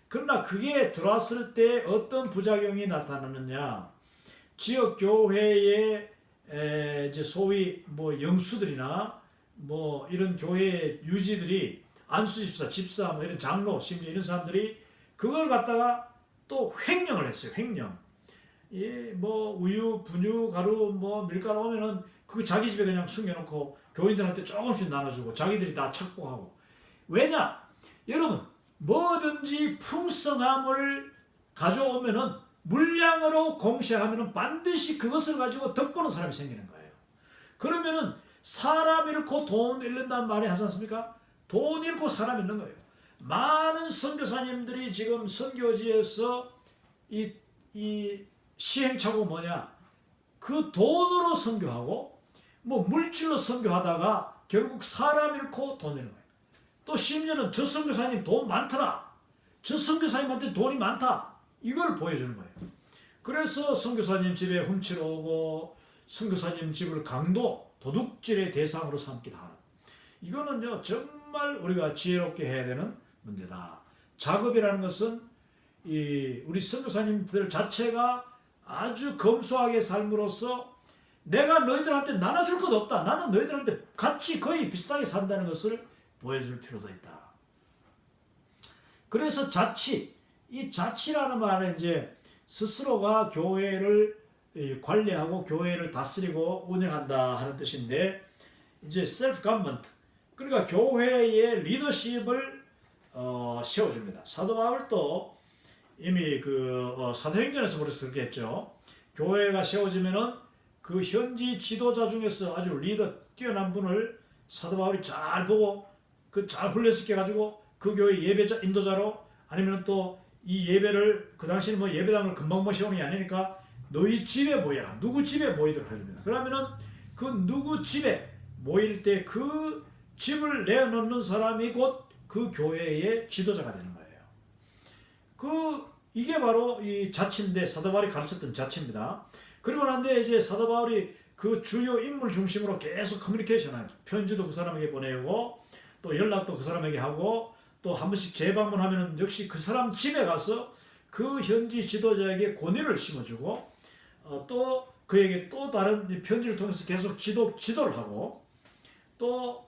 그러나 그게 들어왔을 때 어떤 부작용이 나타나느냐, 지역 교회의 이제 소위 뭐 영수들이나 뭐 이런 교회 유지들이 안수집사, 집사 뭐 이런 장로 심지어 이런 사람들이 그걸 갖다가 또 횡령을 했어요. 횡령. 뭐 우유, 분유, 가루, 뭐 밀가루 오면은 그 자기 집에 그냥 숨겨놓고 교인들한테 조금씩 나눠주고 자기들이 다 착복하고. 왜냐? 여러분 뭐든지 풍성함을 가져오면은 물량으로 공시하면은 반드시 그것을 가지고 덕보는 사람이 생기는 거예요. 그러면은 사람 잃고 돈 잃는다는 말이 하지 않습니까? 돈 잃고 사람 잃는 거예요. 많은 선교사님들이 지금 선교지에서 이 시행착오가 뭐냐? 그 돈으로 선교하고 뭐 물질로 선교하다가 결국 사람 잃고 돈 잃는 거예요. 또 심지어는 저 선교사님 돈 많더라. 저 선교사님한테 돈이 많다. 이걸 보여주는 거예요. 그래서 선교사님 집에 훔치러 오고 선교사님 집을 강도, 도둑질의 대상으로 삼기도 하는. 이거는요 정말 우리가 지혜롭게 해야 되는 문제다. 작업이라는 것은 우리 선교사님들 자체가 아주 검소하게 삶으로써 내가 너희들한테 나눠줄 것 없다. 나는 너희들한테 같이 거의 비슷하게 산다는 것을 보여줄 필요도 있다. 그래서 이 자치라는 말은 이제 스스로가 교회를 관리하고 교회를 다스리고 운영한다 하는 뜻인데, 이제 self government, 그러니까 교회의 리더십을 세워줍니다. 사도 바울도 이미 사도행전에서 그렇게 했죠. 교회가 세워지면은 그 현지 지도자 중에서 아주 뛰어난 분을 사도 바울이 잘 보고 잘 훈련시켜 가지고 그 교회 예배자 인도자로, 아니면 또 이 예배를 그 당시는 뭐 예배당을 금방 모셔오는 게 아니니까 너희 집에 모여라. 누구 집에 모이도록 해줍니다. 그러면은 그 누구 집에 모일 때 그 집을 내어놓는 사람이 곧 그 교회의 지도자가 되는 거예요. 이게 바로 이 자치인데, 사도 바울이 가르쳤던 자치입니다. 그리고 난 뒤에 이제 사도 바울이 그 주요 인물 중심으로 계속 커뮤니케이션을, 편지도 그 사람에게 보내고 또 연락도 그 사람에게 하고 또 한 번씩 재방문하면은 역시 그 사람 집에 가서 그 현지 지도자에게 권위를 심어주고 또 그에게 또 다른 편지를 통해서 계속 지도를 하고 또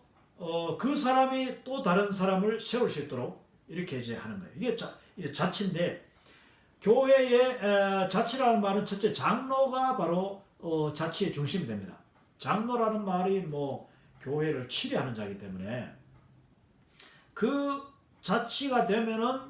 그 사람이 또 다른 사람을 세울 수 있도록 이렇게 이제 하는 거예요. 이게 자치인데, 교회의 자치라는 말은 첫째 장로가 바로 자치의 중심이 됩니다. 장로라는 말이 뭐 교회를 치리하는 자이기 때문에 그 자치가 되면은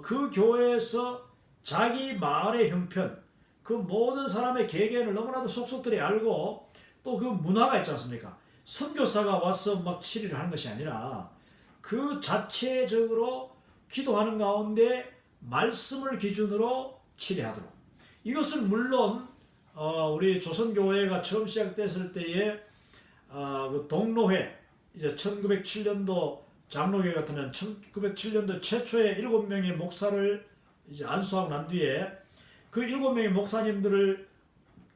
그 교회에서 자기 마을의 형편, 그 모든 사람의 계계를 너무나도 속속들이 알고 또 그 문화가 있지 않습니까? 선교사가 와서 막 치리를 하는 것이 아니라 그 자체적으로 기도하는 가운데 말씀을 기준으로 치리하도록. 이것은 물론 우리 조선교회가 처음 시작됐을 때에 그 동로회, 이제 1907년도 장로교회 같으면 1907년도 최초의 7명의 목사를 이제 안수하고 난 뒤에 그 7명의 목사님들을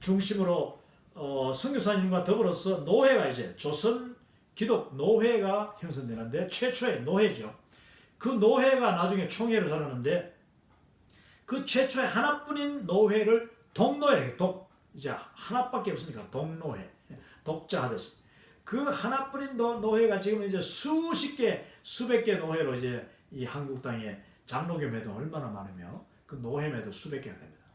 중심으로 선교사님과 더불어서 노회가, 이제 조선 기독 노회가 형성되는데 최초의 노회죠. 그 노회가 나중에 총회를 자르는데 그 최초의 하나뿐인 노회를 동노회, 이제 하나밖에 없으니까 동노회, 독자 하듯이 그 하나뿐인 노회가 지금 이제 수백 개 노회로 이제 이 한국 땅에 장로교 매도 얼마나 많으며 그 노회 매도 수백 개가 됩니다.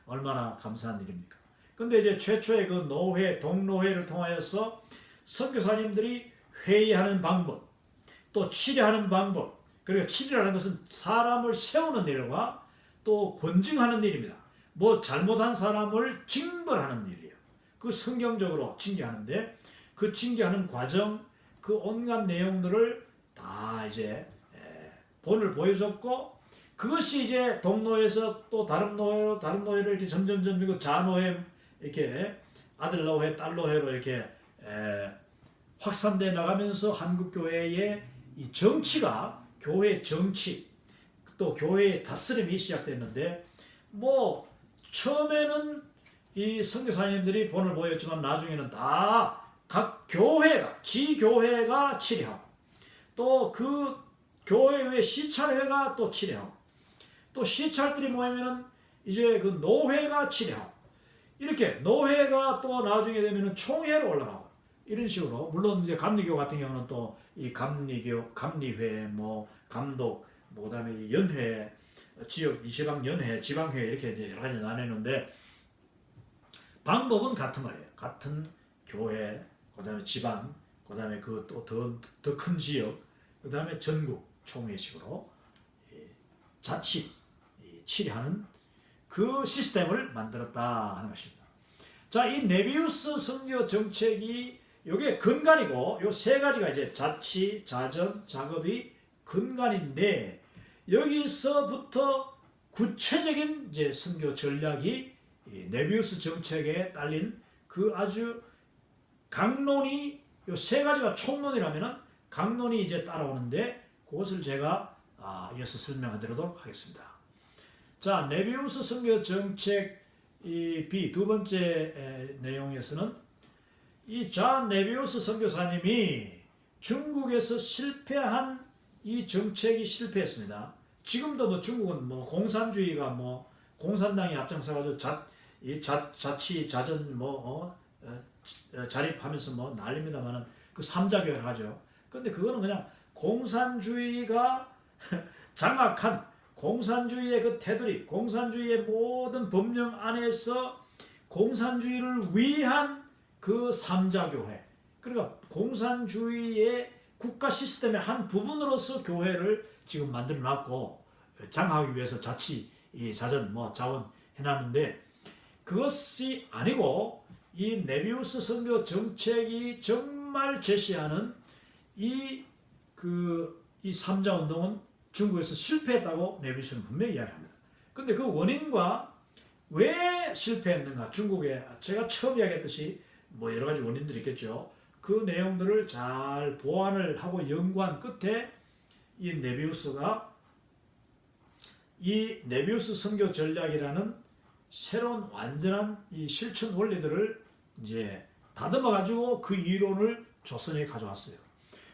얼마나 감사한 일입니까? 근데 이제 최초의 그 노회, 동노회를 통하여서 선교사님들이 회의하는 방법, 또 치료하는 방법, 그리고 치료라는 것은 사람을 세우는 일과 또 권증하는 일입니다. 뭐 잘못한 사람을 징벌하는 일이에요. 그 성경적으로 징계하는데 그 징계하는 과정, 그 온갖 내용들을 다 이제 본을 보여줬고 그것이 이제 동노에서 또 다른 노예로 이렇게 점점점 그 자노예 이렇게 아들 노예, 딸 노예로 이렇게 확산돼 나가면서 한국 교회의 이 정치가 교회 정치 또 교회의 다스림이 시작됐는데 뭐 처음에는 이 선교사님들이 본을 보였지만 나중에는 다 각 교회가 지교회가 치례하고 또 그 교회 외 시찰회가 또 치례하고 또 시찰들이 모이면은 이제 그 노회가 치례하고 이렇게 노회가 또 나중에 되면은 총회로 올라가고 이런 식으로 물론 이제 감리교 같은 경우는 또 이 감리회 뭐 감독 뭐 그다음에 연회 지역 지방 연회 지방회 이렇게 이제 여러 가지 나뉘는데 방법은 같은 거예요. 같은 교회 그다음에 지방 그다음에 그 또 더 큰 지역 그다음에 전국 총회식으로 자치 치리하는 그 시스템을 만들었다 하는 것입니다. 자, 이 네비우스 선교 정책이 이게 근간이고 요 세 가지가 이제 자치, 자전, 작업이 근간인데 여기서부터 구체적인 이제 선교 전략이 이 네비우스 정책에 딸린 그 아주 강론이 요 세 가지가 총론이라면은 강론이 이제 따라오는데 그것을 제가 이어서 설명하도록 하겠습니다. 자, 네비우스 선교 정책 이 B 두 번째 내용에서는 이 잔 네비우스 선교사님이 중국에서 실패한 이 정책이 실패했습니다. 지금도 뭐 중국은 뭐 공산주의가 뭐 공산당이 앞장서가지고 자치 자전 자립하면서 뭐 난립니다만은 그 삼자교회를 하죠. 근데 그거는 그냥 공산주의가 장악한 공산주의의 그 테두리, 공산주의의 모든 법령 안에서 공산주의를 위한 그 삼자교회. 그러니까 공산주의의 국가 시스템의 한 부분으로서 교회를 지금 만들어 놨고 장악하기 위해서 자치, 자전, 자원 해놨는데 그것이 아니고 이 네비우스 선교 정책이 정말 제시하는 이 삼자 운동은 중국에서 실패했다고 네비우스는 분명히 이야기합니다. 근데 그 원인과 왜 실패했는가 중국에 제가 처음 이야기했듯이 뭐 여러 가지 원인들이 있겠죠. 그 내용들을 잘 보완을 하고 연구한 끝에 이 네비우스 선교 전략이라는 새로운 완전한 이 실천 원리들을 이제 다듬어 가지고 그 이론을 조선에 가져왔어요.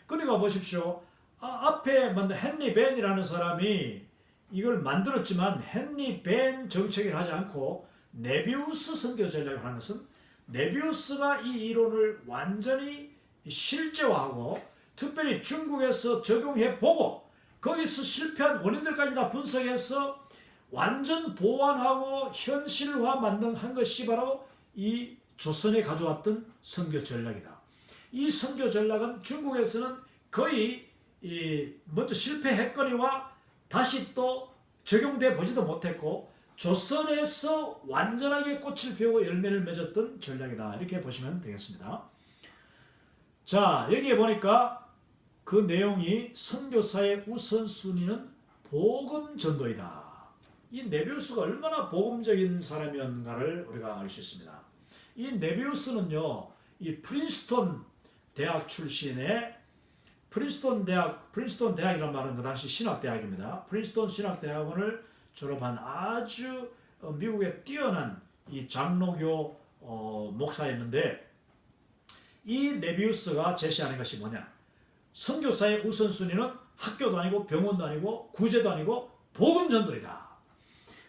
그러니까 보십시오. 앞에 만든 헨리 벤이라는 사람이 이걸 만들었지만 헨리 벤 정책을 하지 않고 네비우스 선교 전략을 하는 것은 네비우스가 이 이론을 완전히 실제화하고 특별히 중국에서 적용해보고 거기서 실패한 원인들까지 다 분석해서 완전 보완하고 현실화 한 것이 바로 이 조선에 가져왔던 선교 전략이다. 이 선교 전략은 중국에서는 거의 먼저 실패했거니와 다시 또 적용돼 보지도 못했고 조선에서 완전하게 꽃을 피우고 열매를 맺었던 전략이다. 이렇게 보시면 되겠습니다. 자, 여기에 보니까 그 내용이 선교사의 우선순위는 복음 전도이다. 이 네비우스가 얼마나 복음적인 사람이었는가를 우리가 알 수 있습니다. 이 네비우스는요, 이 프린스턴 대학 출신의 프린스턴 대학이란 말은 그 당시 신학대학입니다. 프린스턴 신학대학원을 졸업한 아주 미국의 뛰어난 이 장로교 목사였는데 이 네비우스가 제시하는 것이 뭐냐? 선교사의 우선순위는 학교도 아니고 병원도 아니고 구제도 아니고 복음 전도이다.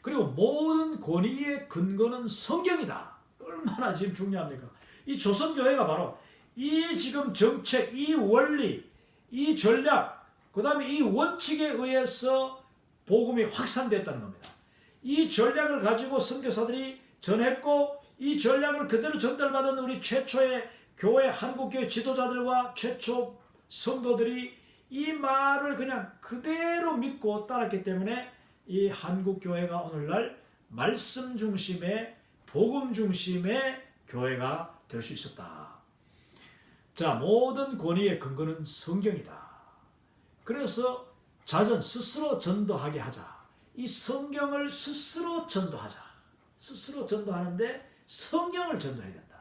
그리고 모든 권위의 근거는 성경이다. 얼마나 지금 중요합니까? 이 조선교회가 바로 이 지금 정책, 이 원리, 이 전략, 그 다음에 이 원칙에 의해서 복음이 확산됐다는 겁니다. 이 전략을 가지고 선교사들이 전했고 이 전략을 그대로 전달받은 우리 최초의 교회, 한국교회 지도자들과 최초 성도들이 이 말을 그냥 그대로 믿고 따랐기 때문에 이 한국교회가 오늘날 말씀 중심의 복음 중심의 교회가 될 수 있었다. 자, 모든 권위의 근거는 성경이다. 그래서 자전 스스로 전도하게 하자. 이 성경을 스스로 전도하자. 스스로 전도하는데 성경을 전도해야 된다.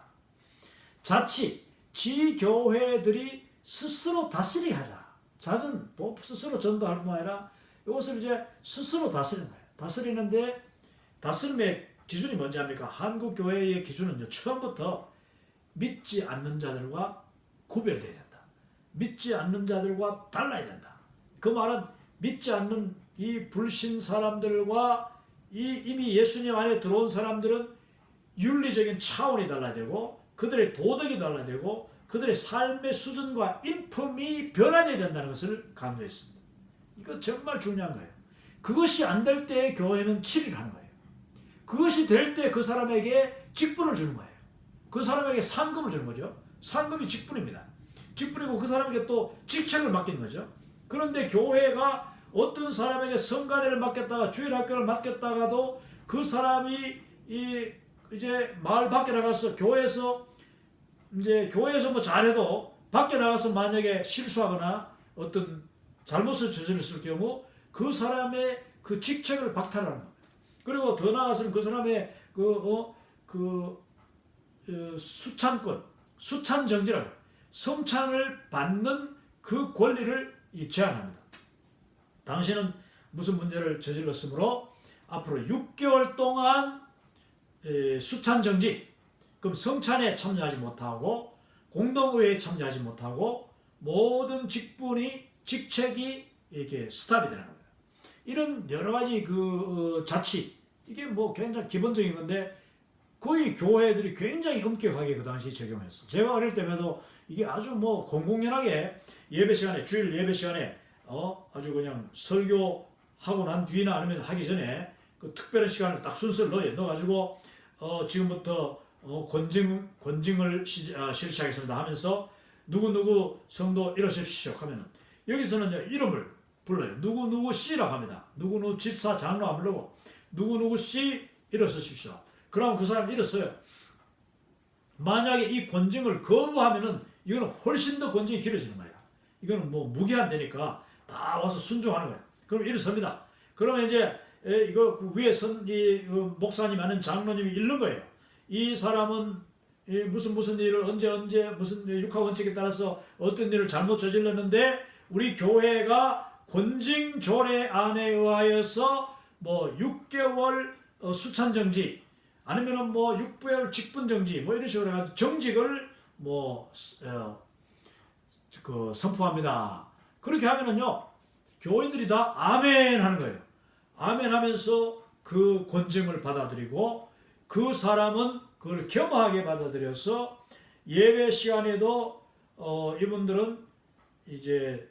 자치, 지교회들이 스스로 다스리게 하자. 자전 스스로 전도할 뿐 아니라 이것을 이제 스스로 다스리는 거예요. 다스리는데 다스림의 기준이 뭔지 압니까? 한국 교회의 기준은 처음부터 믿지 않는 자들과 구별돼야 된다. 믿지 않는 자들과 달라야 된다. 그 말은 믿지 않는 이 불신 사람들과 이미 예수님 안에 들어온 사람들은 윤리적인 차원이 달라야 되고 그들의 도덕이 달라야 되고 그들의 삶의 수준과 인품이 변화되어야 된다는 것을 강조했습니다. 이거 정말 중요한 거예요. 그것이 안 될 때 교회는 치리를 하는 거예요. 그것이 될 때 그 사람에게 직분을 주는 거예요. 그 사람에게 상금을 주는 거죠. 상금이 직분입니다. 직분이고 그 사람에게 또 직책을 맡기는 거죠. 그런데 교회가 어떤 사람에게 성가대를 맡겼다가 주일학교를 맡겼다가도 그 사람이 이제 마을 밖에 나가서 교회에서 뭐 잘해도 밖에 나가서 만약에 실수하거나 어떤 잘못을 저질렀을 경우 그 사람의 그 직책을 박탈하는 겁니다. 그리고 더 나아가서는 그 사람의 수찬권, 수찬정지라고 성찬을 받는 그 권리를 제한합니다. 당신은 무슨 문제를 저질렀으므로 앞으로 6개월 동안 수찬정지, 그럼 성찬에 참여하지 못하고 공동의회에 참여하지 못하고 모든 직책이 이렇게 스탑이 되는 겁니다. 이런 여러 가지 자치, 이게 뭐 굉장히 기본적인 건데 거의 교회들이 굉장히 엄격하게 그 당시 적용했어. 제가 어릴 때에도 이게 아주 뭐 공공연하게 예배 시간에, 주일 예배 시간에 아주 그냥 설교하고 난 뒤나 아니면 하기 전에 그 특별한 시간을 딱 순서를 넣어가지고 지금부터 권징을 실시하겠습니다 하면서 누구누구 성도 일어서십시오 하면은 여기서는 이름을 불러요. 누구누구 씨라고 합니다. 누구누구 집사 장로 안 부르고 누구누구 씨 일어서십시오. 그럼 그 사람 일어서요. 만약에 이 권징을 거부하면은 이거는 훨씬 더 권징이 길어지는 거야. 이거는 뭐 무기한되니까 다 와서 순종하는 거야. 그럼 일어섭니다. 그러면 이제 이거 위에 이 목사님 아닌 장로님이 읽는 거예요. 이 사람은 무슨 일을 언제 무슨 육하 원칙에 따라서 어떤 일을 잘못 저질렀는데 우리 교회가 권징 조례 안에 의하여서 뭐 6개월 수찬정지 아니면은 뭐 6개월 직분정지 뭐 이런 식으로 해가지고 정직을 선포합니다. 그렇게 하면은요 교인들이 다 아멘 하는 거예요. 아멘 하면서 그 권징을 받아들이고 그 사람은 그걸 겸허하게 받아들여서 예배 시간에도 이분들은 이제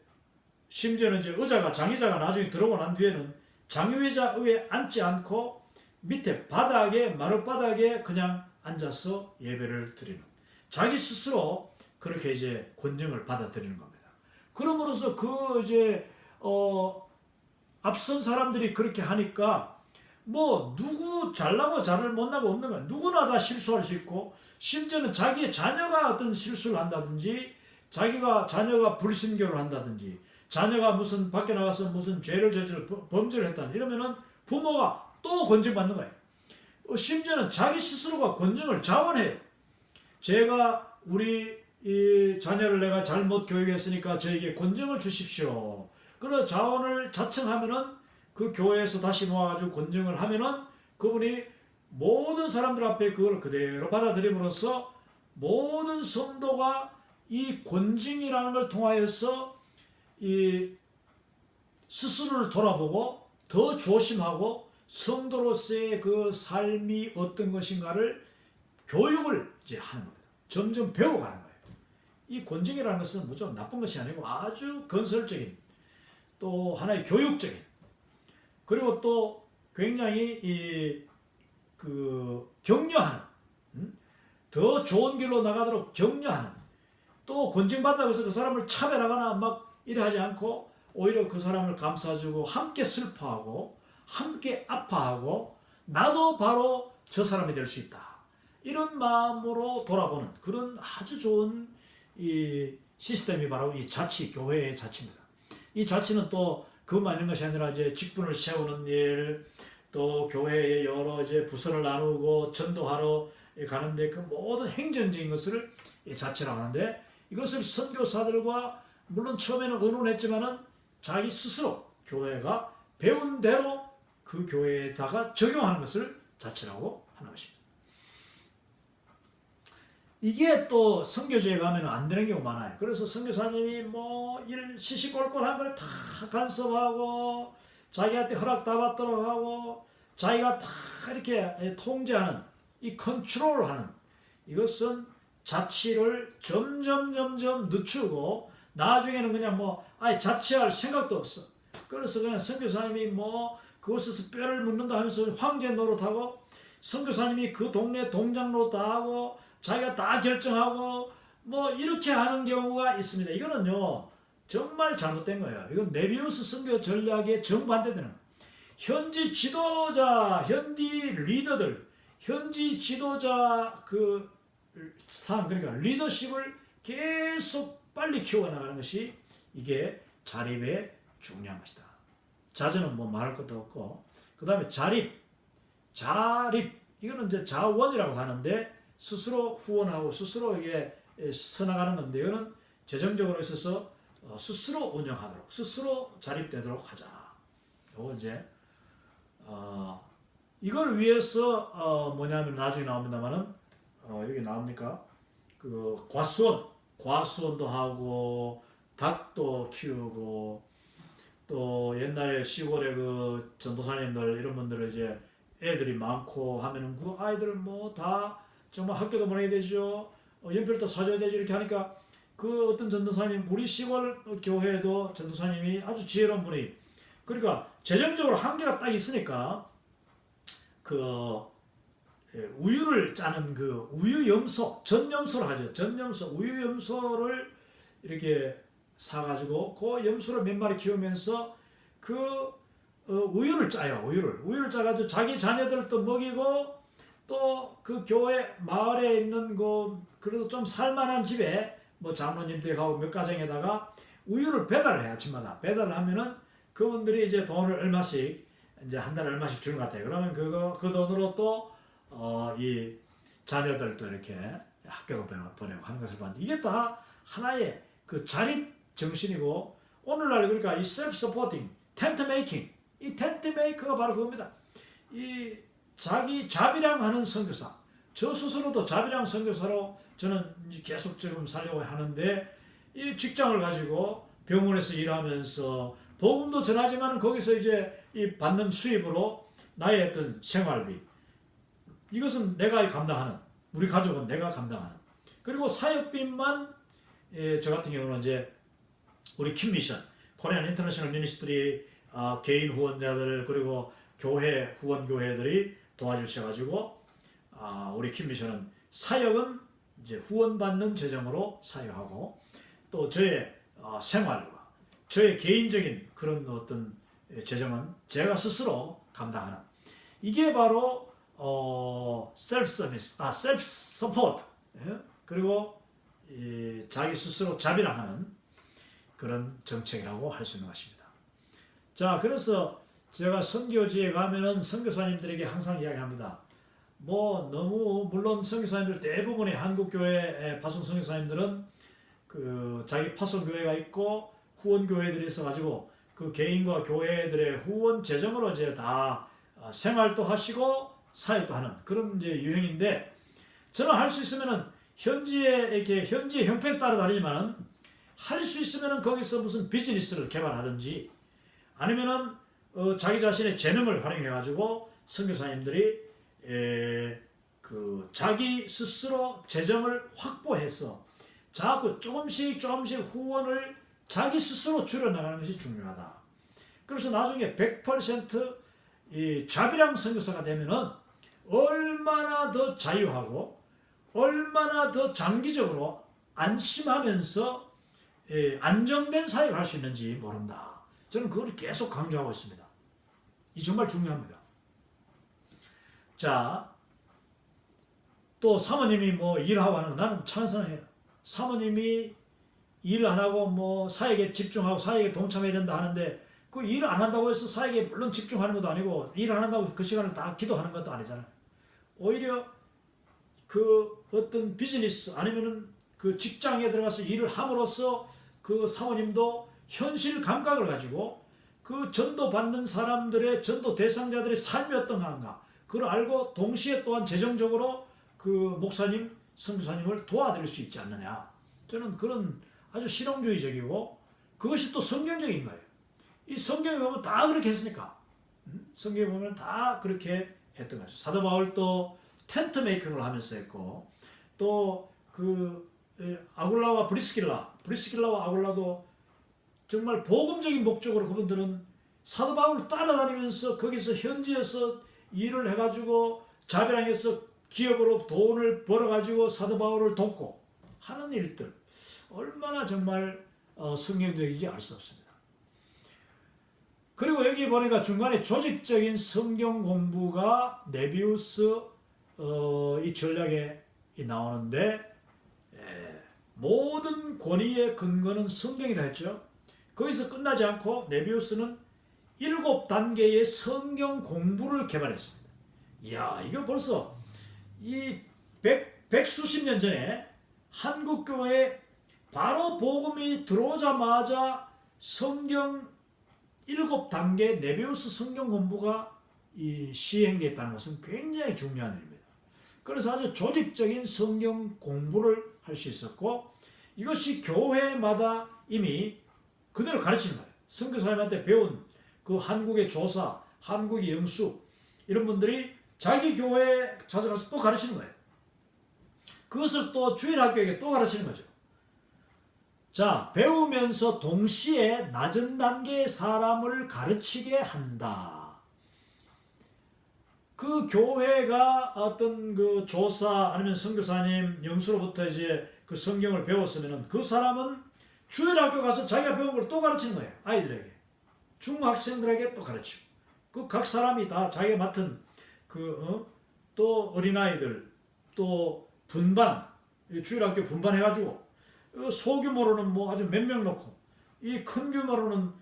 심지어는 이제 장의자가 나중에 들어오고 난 뒤에는 장의자 위에 앉지 않고 밑에 마룻바닥에 그냥 앉아서 예배를 드리는 자기 스스로 그렇게 이제 권징을 받아들이는 겁니다. 그럼으로써 앞선 사람들이 그렇게 하니까 뭐 누구 잘나고 잘을 못나고 없는 거야. 누구나 다 실수할 수 있고 심지어는 자기의 자녀가 어떤 실수를 한다든지 자녀가 불신교를 한다든지 자녀가 무슨 밖에 나가서 무슨 죄를 범죄를 했다 이러면은 부모가 또 권징받는 거예요. 심지어는 자기 스스로가 권징을 자원해요. 제가 우리 이 자녀를 내가 잘못 교육했으니까 저에게 권징을 주십시오. 그런 자원을 자청하면은 그 교회에서 다시 모아가지고 권징을 하면은 그분이 모든 사람들 앞에 그걸 그대로 받아들임으로써 모든 성도가 이 권징이라는 걸 통하여서 이 스스로를 돌아보고 더 조심하고 성도로서의 그 삶이 어떤 것인가를 교육을 이제 하는 겁니다. 점점 배워가는 거예요. 이 권징이라는 것은 무조건 나쁜 것이 아니고 아주 건설적인 또 하나의 교육적인 그리고 또 굉장히 격려하는 더 좋은 길로 나가도록 격려하는 또 권징받다고 해서 그 사람을 차별하거나 막 이래 하지 않고 오히려 그 사람을 감싸주고 함께 슬퍼하고 함께 아파하고 나도 바로 저 사람이 될 수 있다. 이런 마음으로 돌아보는 그런 아주 좋은 이 시스템이 바로 이 자치, 교회의 자치입니다. 이 자치는 또 그것만 있는 것이 아니라 이제 직분을 세우는 일, 또 교회의 여러 이제 부서를 나누고 전도하러 가는데 그 모든 행정적인 것을 이 자치라고 하는데, 이것을 선교사들과 물론 처음에는 의논했지만은 자기 스스로 교회가 배운 대로 그 교회에다가 적용하는 것을 자치라고 하는 것입니다. 이게 또 선교지에 가면 안 되는 경우가 많아요. 그래서 선교사님이 뭐 일 시시콜콜한 걸 다 간섭하고 자기한테 허락 다 받도록 하고 자기가 다 이렇게 통제하는 이 컨트롤하는, 이것은 자치를 점점 늦추고 나중에는 그냥 뭐 아예 자치할 생각도 없어. 그래서 그냥 선교사님이 뭐 그곳에서 뼈를 묻는다 하면서 황제 노릇하고, 선교사님이 그 동네 동장 노릇 다 하고 자기가 다 결정하고 뭐 이렇게 하는 경우가 있습니다. 이거는요 정말 잘못된 거예요. 이건 메비우스 선교 전략에 정반대되는 거예요. 현지 지도자, 현지 리더들, 현지 지도자 그 상, 그러니까 리더십을 계속 빨리 키워나가는 것이 이게 자립의 중요한 것이다. 자전은 뭐 말할 것도 없고, 그 다음에 자립, 이거는 이제 자원이라고 하는데 스스로 후원하고 스스로 이게 서나가는 건데, 이거는 재정적으로 있어서 스스로 운영하도록, 스스로 자립되도록 하자. 요거 이제 이걸 위해서 뭐냐면 나중에 나옵니다만은 여기 나옵니까? 그 과수원도 하고 닭도 키우고, 또 옛날에 시골에 그 전도사님들 이런 분들은 이제 애들이 많고 하면은 그 아이들 뭐 다 정말 학교도 보내야 되죠. 연필도 사줘야 되죠. 이렇게 하니까 그 어떤 전도사님, 우리 시골 교회에도 전도사님이 아주 지혜로운 분이, 그러니까 재정적으로 한계가 딱 있으니까 그 우유를 짜는 그 우유염소, 전염소를 하죠. 전염소, 우유염소를 이렇게 사가지고 그 염소를 몇 마리 키우면서 그 우유를 짜요. 우유를 짜가지고 자기 자녀들도 먹이고, 또 그 교회 마을에 있는 그 그래도 좀 살만한 집에 뭐 장로님 댁하고 몇 가정에다가 우유를 배달을 해요. 아침마다 배달을 하면은 그분들이 이제 돈을 얼마씩 이제 한 달에 얼마씩 주는 것 같아요. 그러면 그 돈으로 또 이 자녀들도 이렇게 학교도 보내고 하는 것을 봤는데, 이게 다 하나의 그 자립 정신이고, 오늘날 그러니까 이 셀프 서포팅, 텐트 메이킹, 이 텐트 메이커가 바로 그겁니다. 이 자기 자비량하는 선교사, 저 스스로도 자비량 선교사로 저는 계속 지금 살려고 하는데, 이 직장을 가지고 병원에서 일하면서 복음도 전하지만 거기서 이제 이 받는 수입으로 나의 어떤 생활비, 이것은 내가 감당하는, 우리 가족은 내가 감당하는, 그리고 사역비만 저 같은 경우는 이제 우리 킴미션, 코리안 인터내셔널 미니스트리 개인 후원자들 그리고 교회 후원 교회들이 도와주셔가지고 우리 킴미션은 사역은 이제 후원받는 재정으로 사역하고, 또 저의 생활과 저의 개인적인 그런 어떤 재정은 제가 스스로 감당하는, 이게 바로 셀프 서비스, 셀프 서포트, 그리고 자기 스스로 자비랑하는 그런 정책이라고 할 수 있는 것입니다. 자, 그래서 제가 선교지에 가면은 선교사님들에게 항상 이야기합니다. 뭐 너무 물론 선교사님들 대부분의 한국 교회 파송 선교사님들은 그 자기 파송 교회가 있고 후원 교회들이 있어가지고 그 개인과 교회들의 후원 재정으로 이제 다 생활도 하시고 사역도 하는 그런 이제 유형인데, 저는 할 수 있으면은 현지에 이렇게 현지의 형편에 따라 다르지만은 할 수 있으면은 거기서 무슨 비즈니스를 개발하든지 아니면은 자기 자신의 재능을 활용해 가지고 선교사님들이 그 자기 스스로 재정을 확보해서 자꾸 조금씩 후원을 자기 스스로 줄여나가는 것이 중요하다. 그래서 나중에 100% 이 자비랑 선교사가 되면은 얼마나 더 자유하고 얼마나 더 장기적으로 안심하면서 안정된 사역을 할 수 있는지 모른다. 저는 그걸 계속 강조하고 있습니다. 이 정말 중요합니다. 자, 또 사모님이 뭐 일하고 하는 거 나는 찬성해요. 사모님이 일 안 하고 뭐 사역에 집중하고 사역에 동참해야 된다 하는데 그 일 안 한다고 해서 사역에 물론 집중하는 것도 아니고 일 안 한다고 그 시간을 다 기도하는 것도 아니잖아요. 오히려 그 어떤 비즈니스 아니면은 그 직장에 들어가서 일을 함으로써 그 사모님도 현실 감각을 가지고 그 전도 받는 사람들의 전도 대상자들의 삶이 어떤가 그걸 알고 동시에 또한 재정적으로 그 목사님, 선교사님을 도와드릴 수 있지 않느냐. 저는 그런 아주 실용주의적이고 그것이 또 성경적인 거예요. 이 성경에 보면 다 그렇게 했으니까. 성경에 보면 다 그렇게 했던 거죠. 사도 바울도 텐트 메이킹을 하면서 했고 또 그 아굴라와 브리스길라와 아굴라도 정말 복음적인 목적으로 그분들은 사도 바울을 따라다니면서 거기서 현지에서 일을 해가지고 자비랑에서 기업으로 돈을 벌어가지고 사도 바울을 돕고 하는 일들 얼마나 정말 성경적인지 알 수 없습니다. 그리고 여기 보니까 중간에 조직적인 성경 공부가 네비우스 이 전략에 나오는데 모든 권위의 근거는 성경이라 했죠. 거기서 끝나지 않고 네비우스는 7단계의 성경 공부를 개발했습니다. 이야, 이거 벌써 이 백수십 년 전에 한국 교회에 바로 복음이 들어오자마자 성경 7단계 네비우스 성경 공부가 시행됐다는 것은 굉장히 중요한 일입니다. 그래서 아주 조직적인 성경 공부를 할 수 있었고 이것이 교회마다 이미 그대로 가르치는 거예요. 선교사님한테 배운 그 한국의 조사, 한국의 영수 이런 분들이 자기 교회에 찾아가서 또 가르치는 거예요. 그것을 또 주일학교에게 또 가르치는 거죠. 자, 배우면서 동시에 낮은 단계의 사람을 가르치게 한다. 그 교회가 어떤 그 조사 아니면 선교사님 영수로부터 이제 그 성경을 배웠으면은 그 사람은 주일학교 가서 자기가 배운 걸 또 가르치는 거예요. 아이들에게. 중학생들에게 또 가르치고. 그 각 사람이 다 자기가 맡은 또 어린아이들 또 분반 주일학교 분반해가지고 소규모로는 뭐 아주 몇 명 놓고 이 큰 규모로는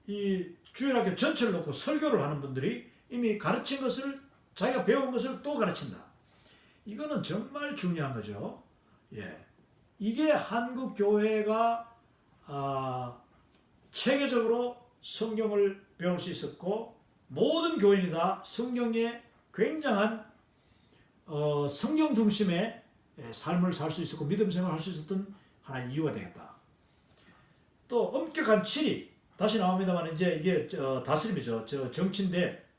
이 주일학교 전체를 놓고 설교를 하는 분들이 이미 가르친 것을 자기가 배운 것을 또 가르친다. 이거는 정말 중요한 거죠. 예, 이게 한국 교회가 체계적으로 성경을 배울 수 있었고 모든 교인이 다 성경의 굉장한 성경 중심의 삶을 살 수 있었고 믿음 생활을 할 수 있었던 하나의 이유가 되겠다. 또 엄격한 진리 다시 나옵니다만 이제 이게 다스림이죠. 정치인데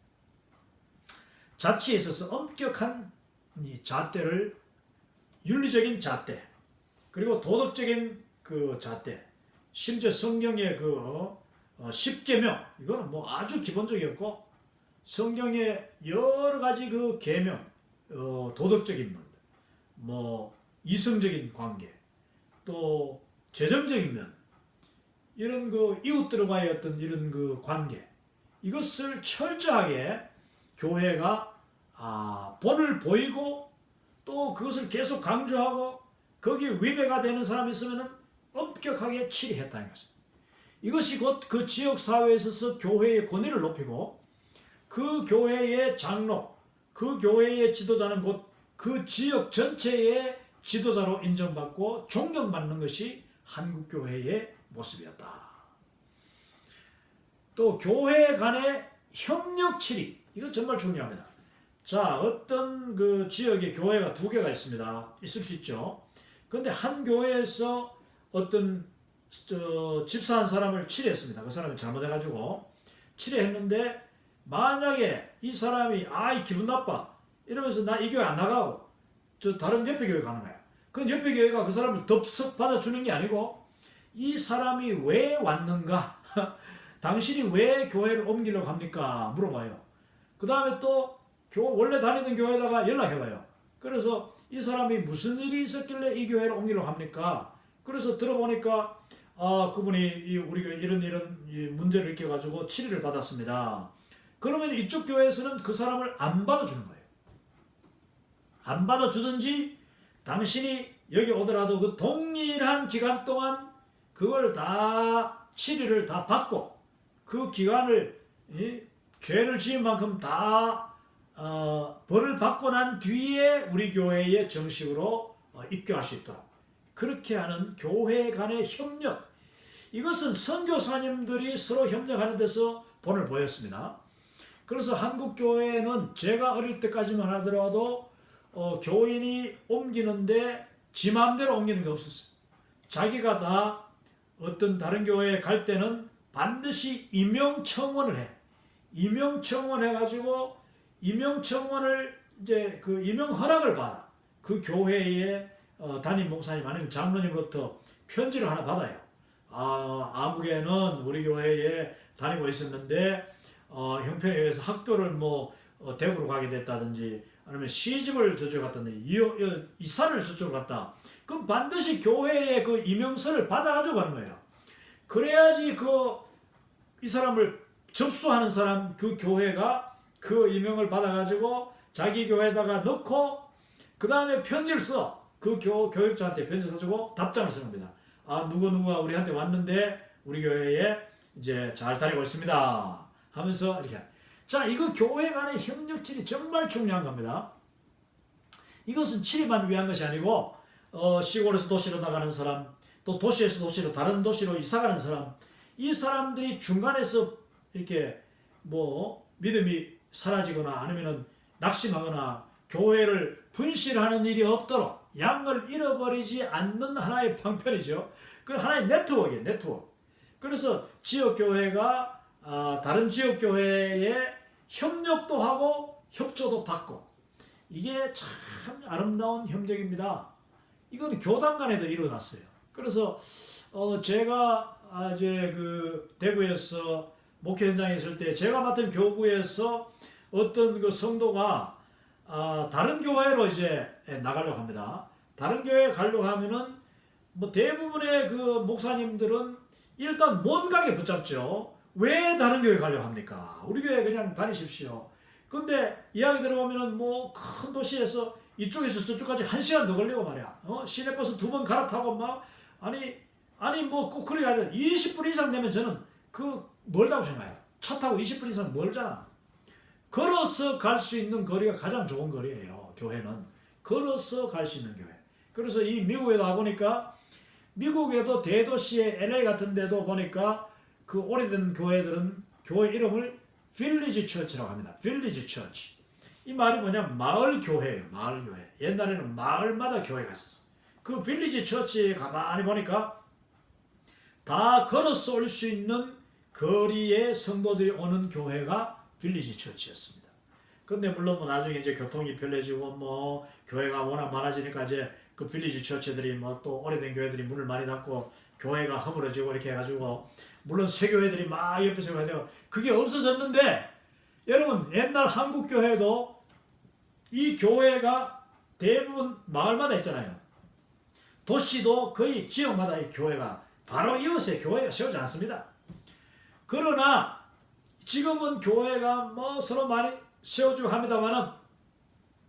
자치에 있어서 엄격한 이 잣대를 윤리적인 잣대 그리고 도덕적인 그 잣대 심지어 성경의 그 십계명 이거는 뭐 아주 기본적이었고 성경의 여러 가지 그 계명 도덕적인 면 뭐 이성적인 관계 또 재정적인 면 이런 그 이웃들과의 어떤 이런 그 관계 이것을 철저하게 교회가 본을 보이고 또 그것을 계속 강조하고 거기에 위배가 되는 사람이 있으면 엄격하게 치리했다는 것입니다. 이것이 곧 그 지역사회에 있어서 교회의 권위를 높이고 그 교회의 장로, 그 교회의 지도자는 곧 그 지역 전체의 지도자로 인정받고 존경받는 것이 한국교회의 모습이었다. 또 교회 간의 협력 치리 이거 정말 중요합니다. 자, 어떤 그 지역에 교회가 2개가 있습니다. 있을 수 있죠. 그런데 한 교회에서 어떤 집사 한 사람을 치리했습니다. 그 사람이 잘못해가지고 치리했는데 만약에 이 사람이 이 기분 나빠 이러면서 나 이 교회 안 나가고 저 다른 옆에 교회 가는 거야. 그럼 옆에 교회가 그 사람을 덥석 받아주는 게 아니고 이 사람이 왜 왔는가? 당신이 왜 교회를 옮기려고 합니까? 물어봐요. 그 다음에 또 원래 다니던 교회에다가 연락해봐요. 그래서 이 사람이 무슨 일이 있었길래 이 교회를 옮기려고 합니까? 그래서 들어보니까 그분이 우리 교회 이런 문제를 일으켜가지고 치료를 받았습니다. 그러면 이쪽 교회에서는 그 사람을 안 받아주는 거예요. 안 받아주든지 당신이 여기 오더라도 그 동일한 기간 동안 그걸 다 치료를 다 받고 그 기간을 죄를 지은 만큼 다 벌을 받고 난 뒤에 우리 교회에 정식으로 입교할 수 있도록 그렇게 하는 교회 간의 협력, 이것은 선교사님들이 서로 협력하는 데서 본을 보였습니다. 그래서 한국 교회는 제가 어릴 때까지만 하더라도 교인이 옮기는데 지 마음대로 옮기는 게 없었어요. 자기가 다 어떤 다른 교회에 갈 때는 반드시 임명청원을 해. 임명청원 해가지고 임명청원을 이제 그 임명 허락을 받아. 그 교회의 담임 목사님 아니면 장로님으로부터 편지를 하나 받아요. 아무개는 우리 교회에 다니고 있었는데 형편에 의해서 학교를 대구로 가게 됐다든지 아니면 시집을 저쪽으로 갔다든지 이사를 저쪽으로 갔다. 그럼 반드시 교회의 그 임명서를 받아가지고 가는 거예요. 그래야지 이 사람을 접수하는 사람 그 교회가 그 임명을 받아가지고 자기 교회에다가 넣고 그 다음에 편지를 써. 그 교육자한테 편지 써주고 답장을 쓰는 겁니다. 누구누구가 우리한테 왔는데 우리 교회에 이제 잘 다니고 있습니다 하면서 이렇게. 자, 이거 교회 간의 협력질이 정말 중요한 겁니다. 이것은 치리만 위한 것이 아니고 시골에서 도시로 나가는 사람, 또 도시에서 도시로 다른 도시로 이사가는 사람, 이 사람들이 중간에서 이렇게 믿음이 사라지거나 아니면은 낙심하거나 교회를 분실하는 일이 없도록 양을 잃어버리지 않는 하나의 방편이죠. 그 하나의 네트워크예요, 네트워크. 그래서 지역교회가 다른 지역교회에 협력도 하고 협조도 받고, 이게 참 아름다운 협력입니다. 이건 교단 간에도 일어났어요. 그래서 제가 이제 대구에서 목회 현장에 있을 때 제가 맡은 교구에서 어떤 그 성도가 다른 교회로 이제 나가려고 합니다. 다른 교회에 가려고 하면은 대부분의 그 목사님들은 일단 뭔가에 붙잡죠. 왜 다른 교회 가려고 합니까? 우리 교회 그냥 다니십시오. 근데 이야기 들어보면은 큰 도시에서 이쪽에서 저쪽까지 1시간 더 걸리고 말이야. 시내버스 2번 갈아타고 꼭 그래야 돼. 20분 이상 되면 저는 멀다고 생각해요. 차 타고 20분 이상 멀잖아. 걸어서 갈 수 있는 거리가 가장 좋은 거리예요. 교회는 걸어서 갈 수 있는 교회. 그래서 이 미국에 가보니까 미국에도 대도시의 LA 같은 데도 보니까 그 오래된 교회들은 교회 이름을 빌리지 처치라고 합니다. 빌리지 처치. 이 말이 뭐냐면 마을 교회예요. 마을 교회. 옛날에는 마을마다 교회가 있었어. 그 빌리지 처치에 가만히 보니까 다 걸어서 올 수 있는 거리에 성도들이 오는 교회가 빌리지 처치였습니다. 근데 물론 나중에 이제 교통이 편해지고 교회가 워낙 많아지니까 이제 그 빌리지 처치들이 또 오래된 교회들이 문을 많이 닫고 교회가 허물어지고 이렇게 해가지고 물론 새 교회들이 막 옆에서 해가지고 그게 없어졌는데, 여러분 옛날 한국 교회도 이 교회가 대부분 마을마다 있잖아요. 도시도 거의 지역마다 이 교회가 바로 이웃에 교회가 세우지 않습니다. 그러나 지금은 교회가 서로 많이 세워주고 합니다만은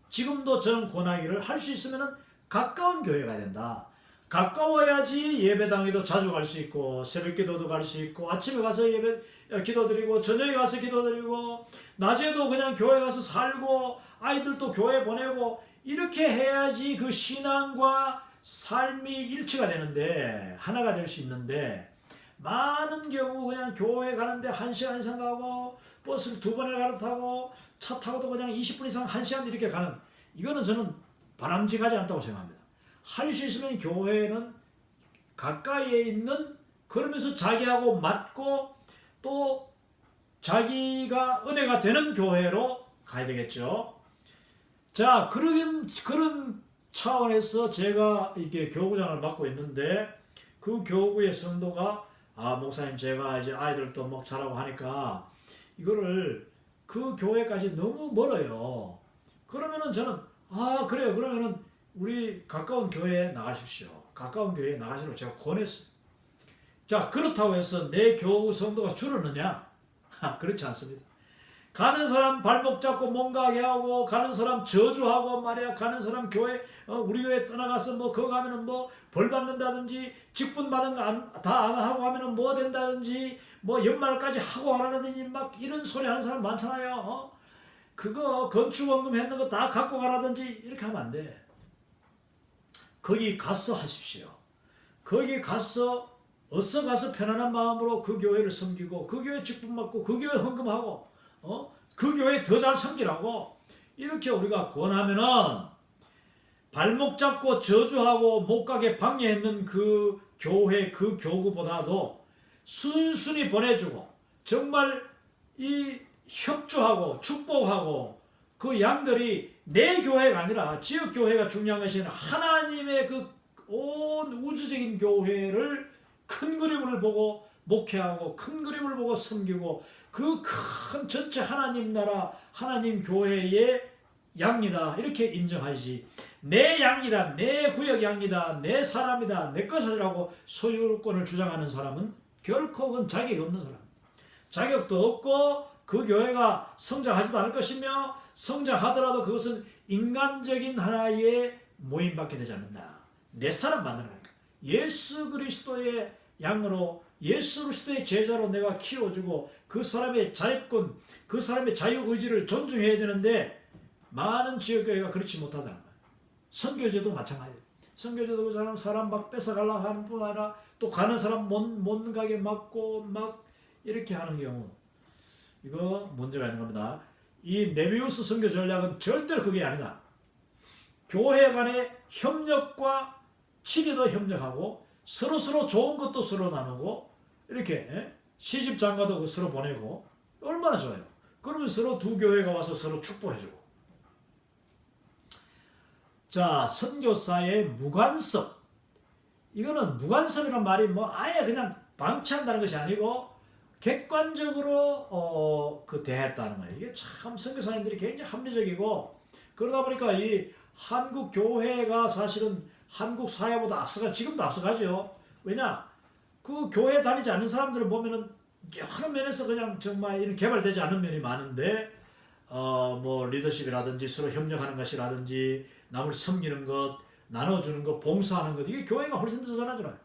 지금도 저는 권하기를 할 수 있으면 가까운 교회가 된다. 가까워야지 예배당에도 자주 갈 수 있고 새벽기도도 갈 수 있고 아침에 가서 예배 기도드리고 저녁에 가서 기도드리고 낮에도 그냥 교회 가서 살고 아이들도 교회 보내고 이렇게 해야지 그 신앙과 삶이 일치가 되는데 하나가 될 수 있는데, 많은 경우 그냥 교회 가는데 1시간 이상 가고 버스를 2번에 갈아타고 차 타고도 그냥 20분 이상 1시간 이렇게 가는, 이거는 저는 바람직하지 않다고 생각합니다. 할 수 있으면 교회는 가까이에 있는, 그러면서 자기하고 맞고 또 자기가 은혜가 되는 교회로 가야 되겠죠. 자, 그런 차원에서 제가 이렇게 교구장을 맡고 있는데 그 교구의 성도가 목사님 제가 이제 아이들도 자라고 하니까 이거를 그 교회까지 너무 멀어요. 그러면은 저는 그래요. 그러면은 우리 가까운 교회에 나가십시오. 가까운 교회에 나가시라고 제가 권했어요. 자, 그렇다고 해서 내 교우 성도가 줄었느냐? 그렇지 않습니다. 가는 사람 발목 잡고 몸가게 하고, 가는 사람 저주하고 말이야. 가는 사람 교회 우리 교회 떠나가서 뭐 그거 가면은 뭐 벌 받는다든지, 직분 받은 거 다 안 하고 하면은 뭐 된다든지, 뭐 연말까지 하고 하라든지 막 이런 소리 하는 사람 많잖아요. 그거 건축원금 했는 거 다 갖고 가라든지 이렇게 하면 안 돼. 거기 가서 하십시오. 거기 가서 어서 가서 편안한 마음으로 그 교회를 섬기고, 그 교회 직분 받고, 그 교회 헌금하고, 그 교회 더 잘 섬기라고 이렇게 우리가 권하면은, 발목 잡고 저주하고 못 가게 방해했는 그 교회 그 교구보다도 순순히 보내주고, 정말 이 협조하고 축복하고, 그 양들이 내 교회가 아니라 지역 교회가 중요한 것이 아니라 하나님의 그 온 우주적인 교회를 큰 그림을 보고 목회하고, 큰 그림을 보고 섬기고, 그 큰 전체 하나님 나라 하나님 교회의 양이다 이렇게 인정하지, 내 양이다, 내 구역 양이다, 내 사람이다, 내 것이라고 소유권을 주장하는 사람은 결코 그건 자격이 없는 사람, 자격도 없고 그 교회가 성장하지도 않을 것이며, 성장하더라도 그것은 인간적인 하나의 모임밖에 되지 않는다. 내 사람 만드는 거니까. 예수 그리스도의 양으로, 예수 그리스도의 제자로 내가 키워주고, 그 사람의 자립권, 그 사람의 자유의지를 존중해야 되는데, 많은 지역교회가 그렇지 못하다는 거예요. 선교제도 마찬가지예요. 선교제도 그 사람 막 뺏어가려고 하는 뿐 아니라, 또 가는 사람 못 가게 막고 막 이렇게 하는 경우, 이거 문제가 있는 겁니다. 이 네비우스 선교 전략은 절대로 그게 아니다. 교회 간의 협력과 친히도 협력하고, 서로 좋은 것도 서로 나누고, 이렇게 시집 장가도 서로 보내고, 얼마나 좋아요. 그러면 서로 두 교회가 와서 서로 축복해주고. 자, 선교사의 무관습. 이거는 무관습이란 말이 뭐 아예 그냥 방치한다는 것이 아니고, 객관적으로 대했다는 거예요. 이게 참 선교사님들이 굉장히 합리적이고, 그러다 보니까 이 한국 교회가 사실은 한국 사회보다 앞서가, 지금도 앞서가죠. 왜냐? 그 교회 다니지 않는 사람들을 보면은 여러 면에서 그냥 정말 이런 개발되지 않은 면이 많은데, 뭐 리더십이라든지 서로 협력하는 것이라든지, 남을 섬기는 것, 나눠주는 것, 봉사하는 것, 이게 교회가 훨씬 더 잘하잖아요.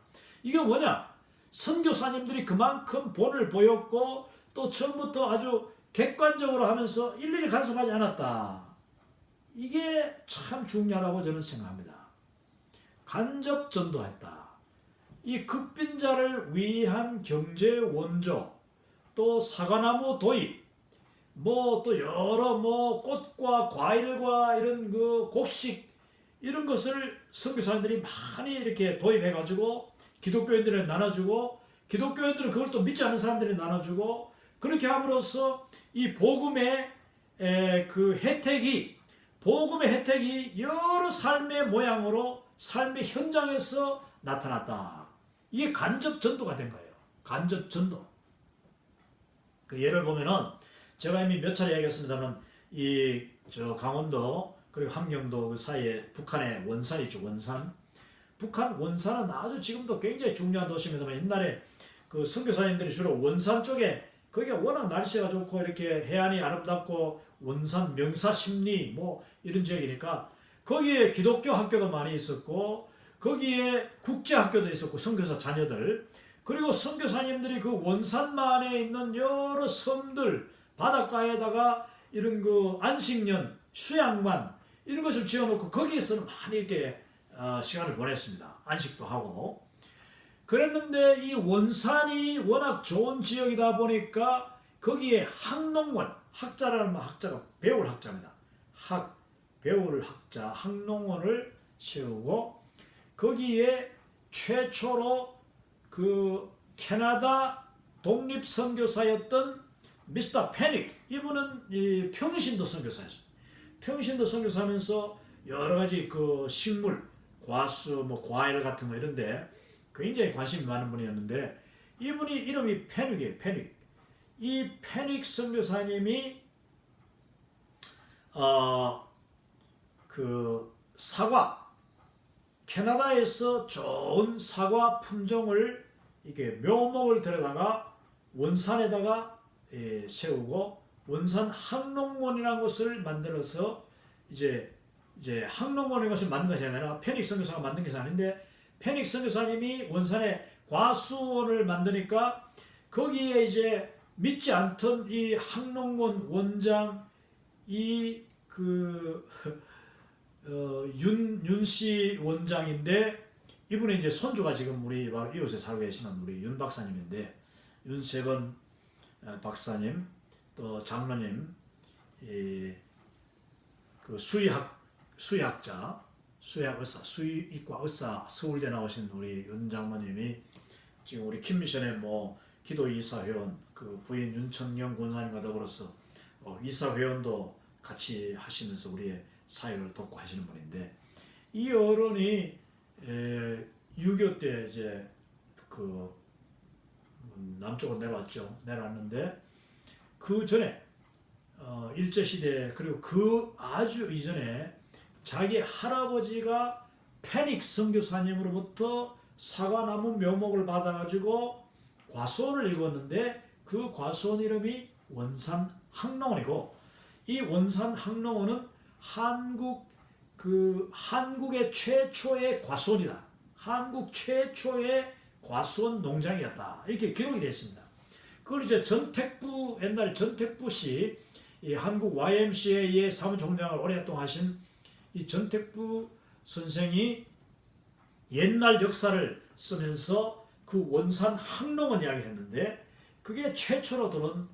이게 뭐냐? 선교사님들이 그만큼 본을 보였고, 또 처음부터 아주 객관적으로 하면서 일일이 간섭하지 않았다. 이게 참 중요하다고 저는 생각합니다. 간접 전도했다. 이 극빈자를 위한 경제 원조, 또 사과나무 도입, 뭐 또 여러 뭐 꽃과 과일과 이런 그 곡식, 이런 것을 선교사님들이 많이 이렇게 도입해 가지고 기독교인들에 나눠주고, 기독교인들은 그걸 또 믿지 않는 사람들이 나눠주고, 그렇게 함으로써 이 복음의 복음의 혜택이 여러 삶의 모양으로, 삶의 현장에서 나타났다. 이게 간접 전도가 된 거예요. 간접 전도. 그 예를 보면은, 제가 이미 몇 차례 얘기했습니다만, 저 강원도 그리고 함경도 그 사이에 북한의 원산이 있죠. 원산. 북한 원산은 아주 지금도 굉장히 중요한 도시입니다만, 옛날에 그 선교사님들이 주로 원산 쪽에, 거기가 워낙 날씨가 좋고 이렇게 해안이 아름답고 원산 명사십리 뭐 이런 지역이니까, 거기에 기독교 학교도 많이 있었고, 거기에 국제 학교도 있었고, 선교사 자녀들, 그리고 선교사님들이 그 원산만에 있는 여러 섬들 바닷가에다가 이런 그 안식년, 수양만 이런 것을 지어놓고 거기에서는 많이 이렇게 시간을 보냈습니다. 안식도 하고. 그랬는데 이 원산이 워낙 좋은 지역이다 보니까 거기에 학농원, 학자라는 학자가 배울 학자입니다. 배울 학자, 학농원을 세우고, 거기에 최초로 그 캐나다 독립선교사였던 미스터 패닉, 이분은 이 평신도 선교사였어요. 평신도 선교사하면서 여러 가지 그 식물, 과수, 뭐 과일 같은 거 이런데 굉장히 관심이 많은 분이었는데, 이분이 이름이 패닉이에요. 패닉. 이 패닉 선교사님이 그 사과, 캐나다에서 좋은 사과 품종을 이렇게 묘목을 들여다가 원산에다가 세우고, 원산 학농원이라는 것을 만들어서 이제 학농원이라는 것을 만든 것이 아니라 페닉 선교사가 만든 것이 아닌데, 페닉 선교사님이 원산에 과수원을 만드니까 거기에 이제 믿지 않던 이 학농원 원장 윤씨 원장인데, 이분의 이제 손주가 지금 우리 바로 이곳에 살고 계시는 우리 윤 박사님인데, 윤세건 박사님, 또 장로님, 그 수의학자, 수의학의사, 수의과 의사, 서울대 나오신 우리 윤 장로님이 지금 우리 킴미션의 뭐 기도이사회원, 그 부인 윤천경 권사님과 더불어서 이사회원도 같이 하시면서 우리의 사역을 돕고 하시는 분인데, 이 어른이 6.25 때 이제 그 남쪽으로 내려왔는데 그 전에 일제시대, 그리고 그 아주 이전에 자기 할아버지가 페닉 선교사님으로부터 사과나무 묘목을 받아가지고 과수원을 읽었는데, 그 과수원 이름이 원산 학농원이고, 이 원산 학농원은 한국의 최초의 과수원이다. 한국 최초의 과수원 농장이었다. 이렇게 기록이 되어 있습니다. 그걸 이제 옛날에 전택부 씨, 이 한국 YMCA의 사무총장을 오랫동안 하신 이 전택부 선생이 옛날 역사를 쓰면서 그 원산 학농원 이야기를 했는데, 그게 최초로 들은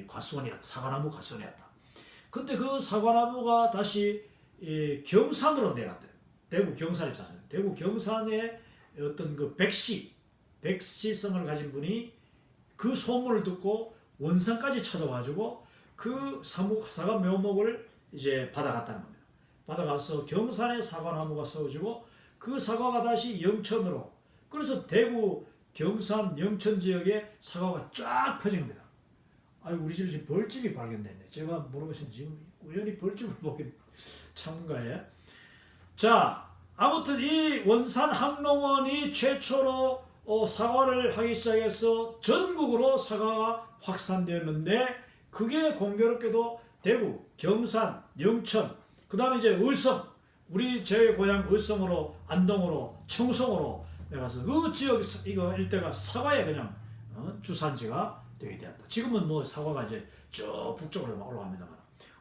과수원이었다. 사과나무 과수원이었다. 근데 그 사과나무가 다시 경산으로 내려갔대요. 대구 경산에 찾아요. 대구 경산에 어떤 그 백시성을 가진 분이 그 소문을 듣고 원산까지 찾아와가지고 그 사과 묘목을 이제 받아갔다는 겁니다. 받아가서 경산에 사과나무가 세워지고, 그 사과가 다시 영천으로, 그래서 대구 경산 영천 지역에 사과가 쫙 퍼진 겁니다. 우리 집에 지금 벌집이 발견됐네. 제가 모르겠는데 지금 우연히 벌집을 보게 참가에. 자, 아무튼 이 원산 학농원이 최초로 사과를 하기 시작해서 전국으로 사과가 확산되었는데, 그게 공교롭게도 대구, 경산, 영천, 그 다음에 이제 의성, 제 고향 의성으로, 안동으로, 청송으로 내가서 그 지역, 이거 일대가 사과의 그냥 주산지가 되게 되었다. 지금은 뭐 사과가 이제 저 북쪽으로 올라갑니다만,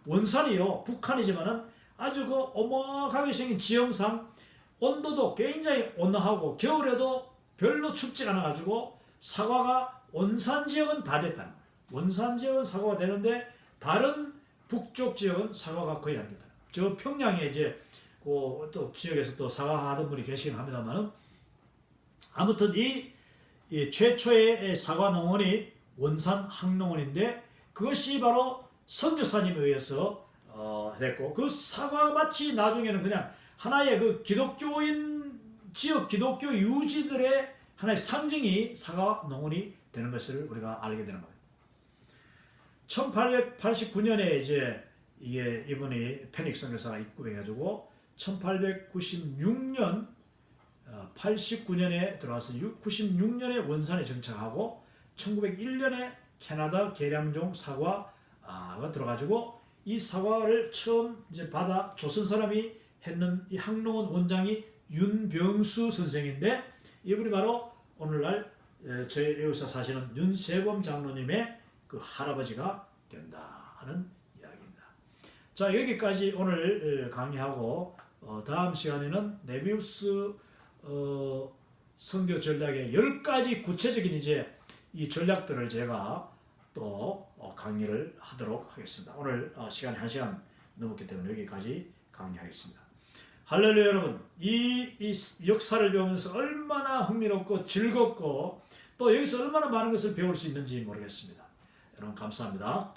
원산이요, 북한이지만은 아주 그 오목하게 생긴 지형상 온도도 굉장히 온화하고 겨울에도 별로 춥지 않아가지고 사과가 원산 지역은 다 됐다는 거예요. 원산 지역은 사과가 되는데 다른 북쪽 지역은 사과가 거의 안 된다. 저 평양에 이제 또 지역에서 또 사과 하던 분이 계시긴 합니다만은, 아무튼 이 최초의 사과 농원이 원산 학농원인데, 그것이 바로 선교사님에 의해서 됐고, 그 사과밭이 나중에는 그냥 하나의 그 지역 기독교 유지들의 하나의 상징이 사과 농원이 되는 것을 우리가 알게 되는 거예요. 1889년에 이제 이분이 페닉 선교사가 입국해가지고 1896년 89년에 들어와서 96년에 원산에 정착하고, 1901년에 캐나다 계량종 사과가 들어가지고, 이 사과를 처음 이제 받아 조선 사람이 했는 이 학농원 원장이 윤병수 선생인데, 이분이 바로 오늘날 저희 여기서 사시는 윤세범 장로님의 그 할아버지가 된다 하는 이야기입니다. 자, 여기까지 오늘 강의하고, 다음 시간에는 네비우스 선교 전략의 10가지 구체적인 이제 이 전략들을 제가 또 강의를 하도록 하겠습니다. 오늘 시간이 1시간 넘었기 때문에 여기까지 강의하겠습니다. 할렐루야. 여러분, 이 역사를 배우면서 얼마나 흥미롭고 즐겁고 또 여기서 얼마나 많은 것을 배울 수 있는지 모르겠습니다. 여러분 감사합니다.